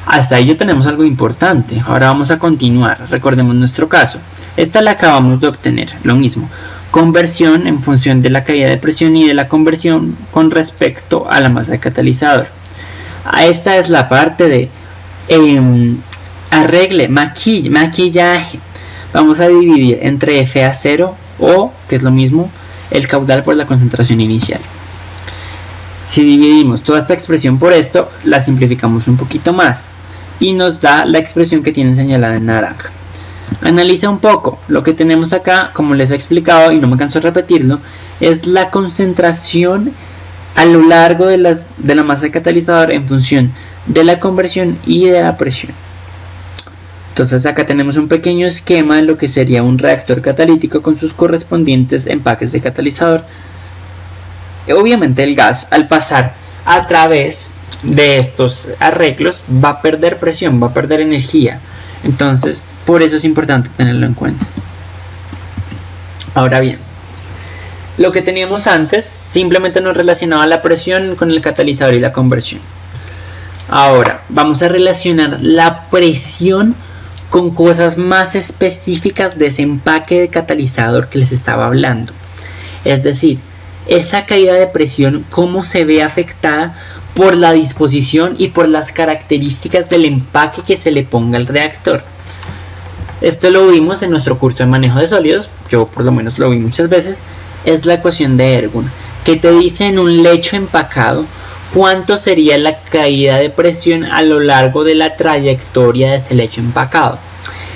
Hasta ahí ya tenemos algo importante. Ahora vamos a continuar. Recordemos nuestro caso. Esta la acabamos de obtener. Lo mismo. Conversión en función de la caída de presión y de la conversión con respecto a la masa de catalizador. Esta es la parte de arregle, maquillaje. Vamos a dividir entre FA0 o, que es lo mismo, el caudal por la concentración inicial. Si dividimos toda esta expresión por esto, la simplificamos un poquito más y nos da la expresión que tiene señalada en naranja. Analiza un poco. Lo que tenemos acá, como les he explicado y no me canso de repetirlo, es la concentración a lo largo de la masa de catalizador en función de la conversión y de la presión. Entonces acá tenemos un pequeño esquema de lo que sería un reactor catalítico con sus correspondientes empaques de catalizador. Obviamente el gas, al pasar a través de estos arreglos, va a perder presión, va a perder energía. Entonces por eso es importante tenerlo en cuenta. Ahora bien, lo que teníamos antes simplemente nos relacionaba la presión con el catalizador y la conversión. Ahora vamos a relacionar la presión con cosas más específicas de ese empaque de catalizador que les estaba hablando. Es decir, esa caída de presión, cómo se ve afectada por la disposición y por las características del empaque que se le ponga al reactor. Esto lo vimos en nuestro curso de manejo de sólidos, yo por lo menos lo vi muchas veces. Es la ecuación de Ergun, que te dice en un lecho empacado cuánto sería la caída de presión a lo largo de la trayectoria de ese lecho empacado.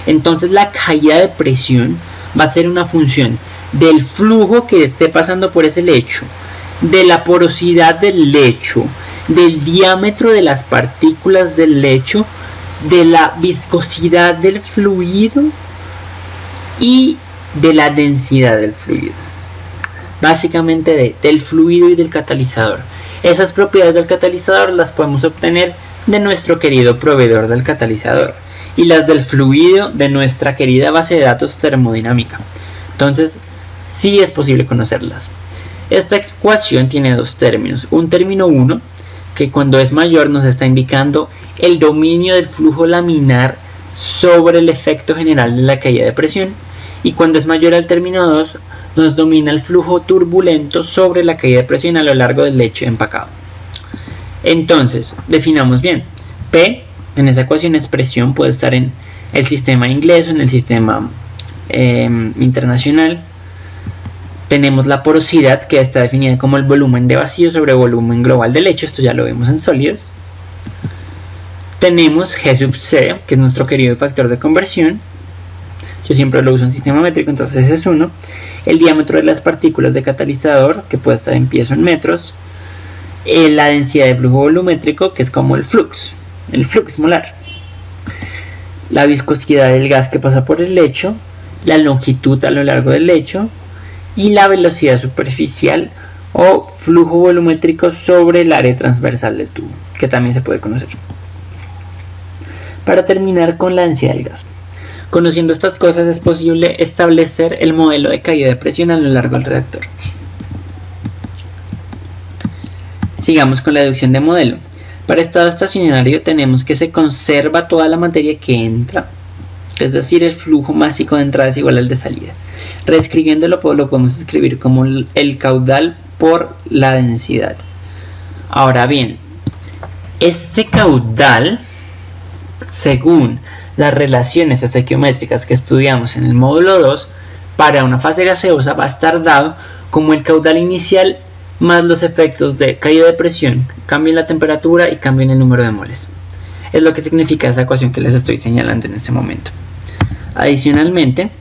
Entonces la caída de presión va a ser una función del flujo que esté pasando por ese lecho, de la porosidad del lecho, del diámetro de las partículas del lecho, de la viscosidad del fluido y de la densidad del fluido. Básicamente del fluido y del catalizador. Esas propiedades del catalizador las podemos obtener de nuestro querido proveedor del catalizador y las del fluido de nuestra querida base de datos termodinámica. Entonces sí es posible conocerlas. Esta ecuación tiene dos términos. Un término 1, que cuando es mayor nos está indicando el dominio del flujo laminar sobre el efecto general de la caída de presión, y cuando es mayor al término 2 nos domina el flujo turbulento sobre la caída de presión a lo largo del lecho empacado. Entonces, definamos bien. P en esa ecuación es presión, puede estar en el sistema inglés o en el sistema internacional. Tenemos la porosidad, que está definida como el volumen de vacío sobre volumen global del lecho. Esto ya lo vemos en sólidos. Tenemos G sub C, que es nuestro querido factor de conversión. Yo siempre lo uso en sistema métrico, entonces ese es 1. El diámetro de las partículas de catalizador, que puede estar en pies o en metros. La densidad de flujo volumétrico, que es como el flux molar. La viscosidad del gas que pasa por el lecho. La longitud a lo largo del lecho. Y la velocidad superficial o flujo volumétrico sobre el área transversal del tubo, que también se puede conocer. Para terminar con la densidad del gas. Conociendo estas cosas es posible establecer el modelo de caída de presión a lo largo del reactor. Sigamos con la deducción de modelo. Para estado estacionario tenemos que se conserva toda la materia que entra, es decir, el flujo másico de entrada es igual al de salida. Reescribiéndolo lo podemos escribir como el caudal por la densidad. Ahora bien, este caudal, según las relaciones estequiométricas que estudiamos en el módulo 2, para una fase gaseosa va a estar dado como el caudal inicial más los efectos de caída de presión, cambio en la temperatura y cambio en el número de moles. Es lo que significa esa ecuación que les estoy señalando en este momento. Adicionalmente,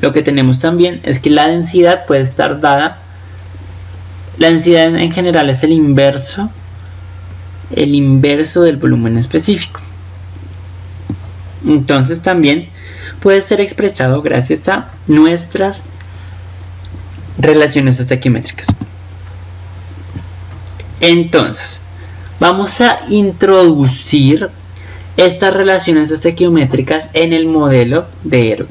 lo que tenemos también es que la densidad puede estar dada. La densidad en general es el inverso del volumen específico. Entonces también puede ser expresado gracias a nuestras relaciones estequiométricas. Entonces, vamos a introducir estas relaciones estequiométricas en el modelo de Ergo.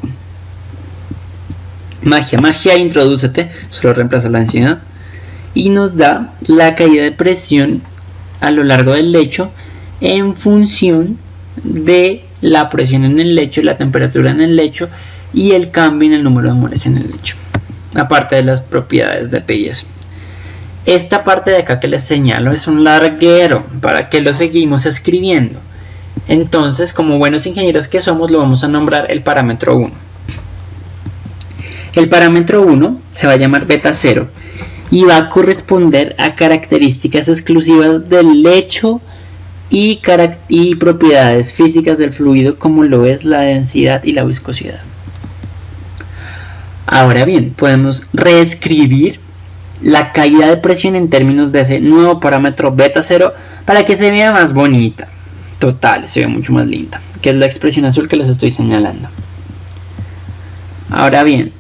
Magia, introdúcete, solo reemplaza la densidad y nos da la caída de presión a lo largo del lecho en función de la presión en el lecho, la temperatura en el lecho y el cambio en el número de moles en el lecho, aparte de las propiedades de P y S. Esta parte de acá que les señalo es un larguero, para que lo seguimos escribiendo. Entonces, como buenos ingenieros que somos, lo vamos a nombrar el parámetro 1. El parámetro 1 se va a llamar beta 0 y va a corresponder a características exclusivas del lecho y propiedades físicas del fluido, como lo es la densidad y la viscosidad. Ahora bien, podemos reescribir la caída de presión en términos de ese nuevo parámetro beta 0 para que se vea más bonita. Total, se ve mucho más linda, que es la expresión azul que les estoy señalando. Ahora bien,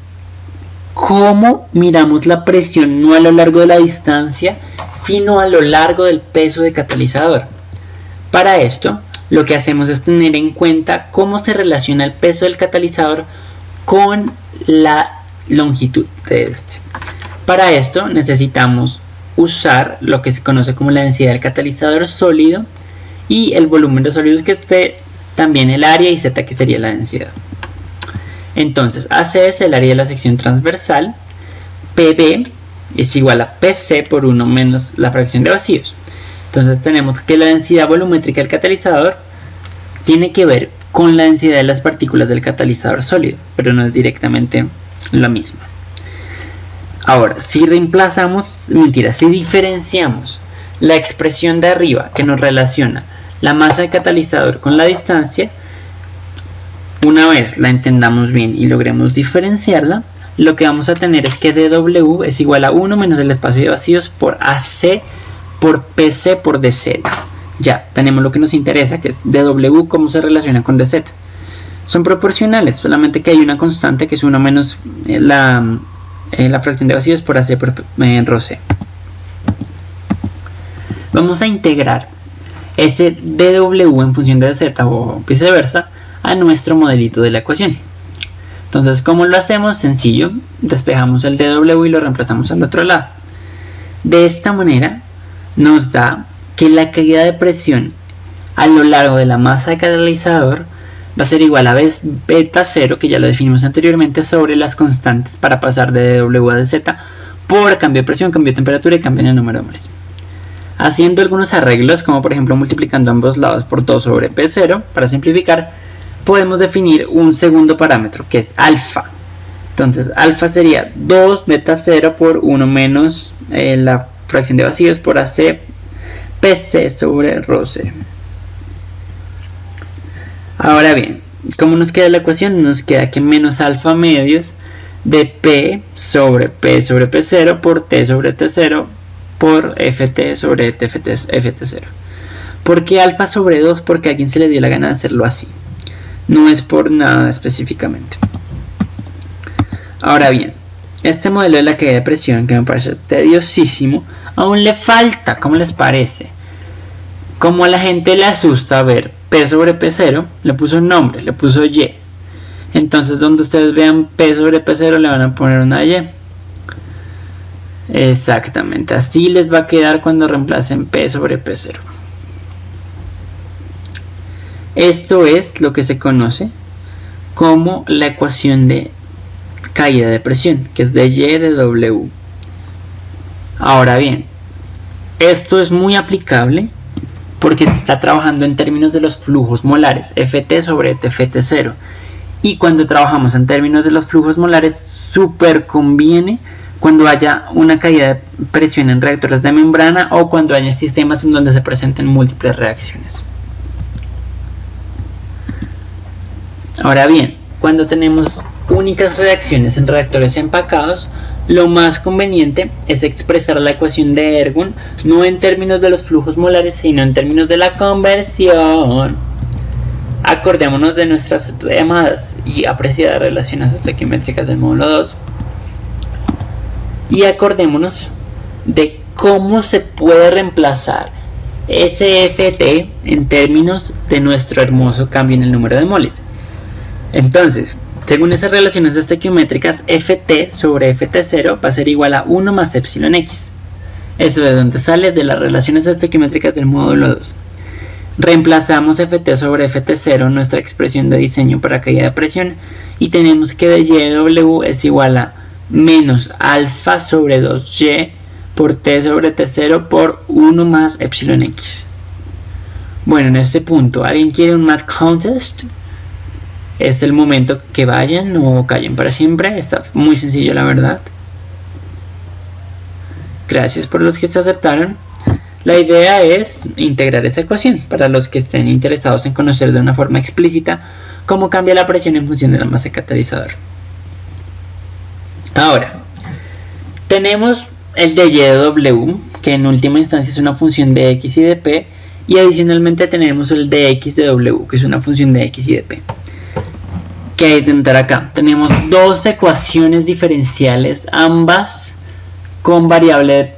¿cómo miramos la presión no a lo largo de la distancia, sino a lo largo del peso de catalizador? Para esto, lo que hacemos es tener en cuenta cómo se relaciona el peso del catalizador con la longitud de este. Para esto necesitamos usar lo que se conoce como la densidad del catalizador sólido y el volumen de sólidos que esté, también el área, y Z, que sería la densidad. Entonces, AC es el área de la sección transversal, PB es igual a PC por 1 menos la fracción de vacíos. Entonces tenemos que la densidad volumétrica del catalizador tiene que ver con la densidad de las partículas del catalizador sólido, pero no es directamente la misma. Ahora, si diferenciamos la expresión de arriba que nos relaciona la masa del catalizador con la distancia, una vez la entendamos bien y logremos diferenciarla, lo que vamos a tener es que dW es igual a 1 menos el espacio de vacíos por AC por PC por DZ. Ya, tenemos lo que nos interesa, que es dW, cómo se relaciona con DZ. Son proporcionales, solamente que hay una constante que es 1 menos la fracción de vacíos por AC por ρC. Vamos a integrar ese dW en función de DZ o viceversa a nuestro modelito de la ecuación. Entonces, ¿cómo lo hacemos? Sencillo, despejamos el dW y lo reemplazamos al otro lado. De esta manera nos da que la caída de presión a lo largo de la masa de catalizador va a ser igual a beta 0, que ya lo definimos anteriormente, sobre las constantes para pasar de dW a dz por cambio de presión, cambio de temperatura y cambio en el número de moles. Haciendo algunos arreglos, como por ejemplo multiplicando ambos lados por 2 sobre P0, para simplificar, podemos definir un segundo parámetro, que es alfa. Entonces, alfa sería 2 beta 0 por 1 menos la fracción de vacíos por AC PC sobre ρC. Ahora bien, ¿cómo nos queda la ecuación? Nos queda que menos alfa medios de P sobre P0 por T sobre T0 por Ft sobre Ft0. ¿Por qué alfa sobre 2? Porque a alguien se le dio la gana de hacerlo así. No es por nada específicamente. Ahora bien, este modelo de la caída de presión, que me parece tediosísimo, aún le falta. ¿Cómo les parece? Como a la gente le asusta ver P sobre P0, le puso un nombre, le puso Y. Entonces, donde ustedes vean P sobre P0, le van a poner una Y. Exactamente, así les va a quedar cuando reemplacen P sobre P0. Esto es lo que se conoce como la ecuación de caída de presión, que es de Y de W. Ahora bien, esto es muy aplicable porque se está trabajando en términos de los flujos molares, Ft sobre Tft0. Y cuando trabajamos en términos de los flujos molares, súper conviene cuando haya una caída de presión en reactores de membrana o cuando haya sistemas en donde se presenten múltiples reacciones. Ahora bien, cuando tenemos únicas reacciones en reactores empacados, lo más conveniente es expresar la ecuación de Ergun no en términos de los flujos molares, sino en términos de la conversión. Acordémonos de nuestras llamadas y apreciadas relaciones estequiométricas del módulo 2 y acordémonos de cómo se puede reemplazar SFT en términos de nuestro hermoso cambio en el número de moles. Entonces, según esas relaciones estequiométricas, Ft sobre Ft0 va a ser igual a 1 más epsilon x. Eso de donde sale de las relaciones estequiométricas del módulo 2. Reemplazamos Ft sobre Ft0 en nuestra expresión de diseño para caída de presión y tenemos que dYW es igual a menos alfa sobre 2y por t sobre t0 por 1 más epsilon x. Bueno, en este punto, ¿alguien quiere un math contest? Es el momento que vayan o callen para siempre. Está muy sencillo, la verdad. Gracias por los que se aceptaron. La idea es integrar esa ecuación para los que estén interesados en conocer de una forma explícita cómo cambia la presión en función de la masa catalizador. Ahora, tenemos el dYW, que en última instancia es una función de x y de p, y adicionalmente tenemos el dx de w, que es una función de x y de p. ¿Qué hay que intentar acá? Tenemos dos ecuaciones diferenciales, ambas con variable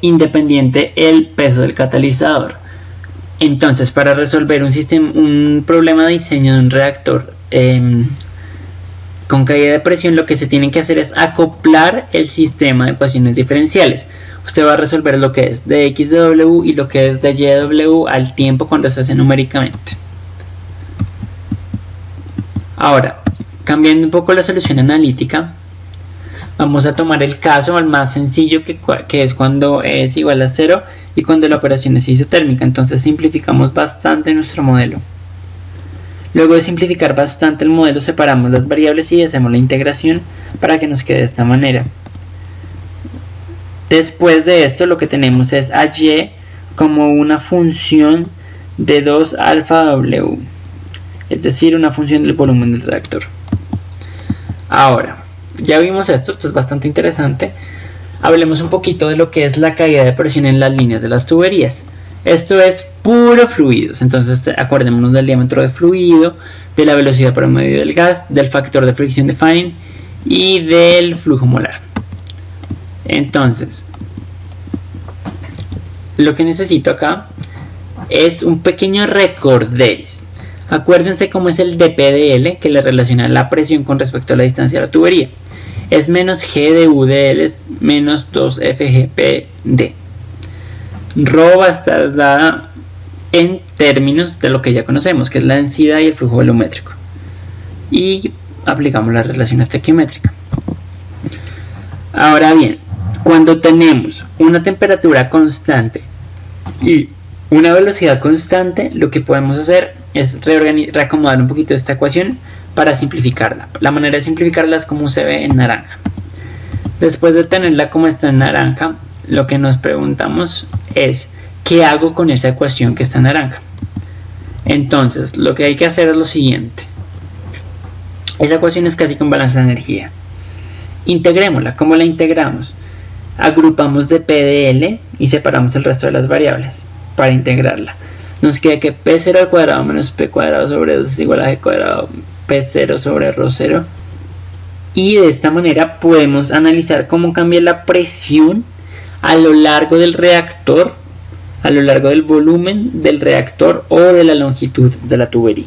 independiente el peso del catalizador. Entonces, para resolver un problema de diseño de un reactor con caída de presión, lo que se tiene que hacer es acoplar el sistema de ecuaciones diferenciales. Usted va a resolver lo que es de x de w y lo que es de y de w al tiempo cuando se hace numéricamente. Ahora, cambiando un poco la solución analítica, vamos a tomar el caso al más sencillo que es cuando es igual a 0 y cuando la operación es isotérmica. Entonces simplificamos bastante nuestro modelo. Luego de simplificar bastante el modelo, separamos las variables y hacemos la integración para que nos quede de esta manera. Después de esto, lo que tenemos es a y como una función de 2 alfa w, es decir, una función del volumen del reactor. Ahora, ya vimos esto es bastante interesante. Hablemos un poquito de lo que es la caída de presión en las líneas de las tuberías. Esto es puro fluidos, entonces acordémonos del diámetro de fluido, de la velocidad promedio del gas, del factor de fricción de Fein y del flujo molar. Entonces, lo que necesito acá es un pequeño recorderis. Acuérdense cómo es el dPdL, que le relaciona la presión con respecto a la distancia de la tubería. Es menos G de U de L es menos 2FGP-D. Rho va a estar dada en términos de lo que ya conocemos, que es la densidad y el flujo volumétrico. Y aplicamos la relación estequiométrica. Ahora bien, cuando tenemos una temperatura constante y una velocidad constante, lo que podemos hacer es reacomodar un poquito esta ecuación para simplificarla. La manera de simplificarla es como se ve en naranja. Después de tenerla como está en naranja, lo que nos preguntamos es ¿qué hago con esa ecuación que está en naranja? Entonces, lo que hay que hacer es lo siguiente. Esa ecuación es casi con balance de energía. Integrémosla. ¿Cómo la integramos? Agrupamos de P de L y separamos el resto de las variables para integrarla. Nos queda que P0 al cuadrado menos P cuadrado sobre 2 es igual a G cuadrado P0 sobre Rho0. Y de esta manera podemos analizar cómo cambia la presión a lo largo del reactor, a lo largo del volumen del reactor o de la longitud de la tubería.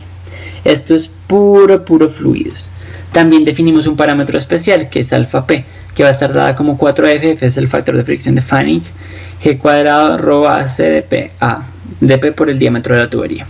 Esto es puro fluidos. También definimos un parámetro especial que es alfa P, que va a estar dada como 4F, F es el factor de fricción de Fanning, G cuadrado Rho AC de P, A, dP por el diámetro de la tubería.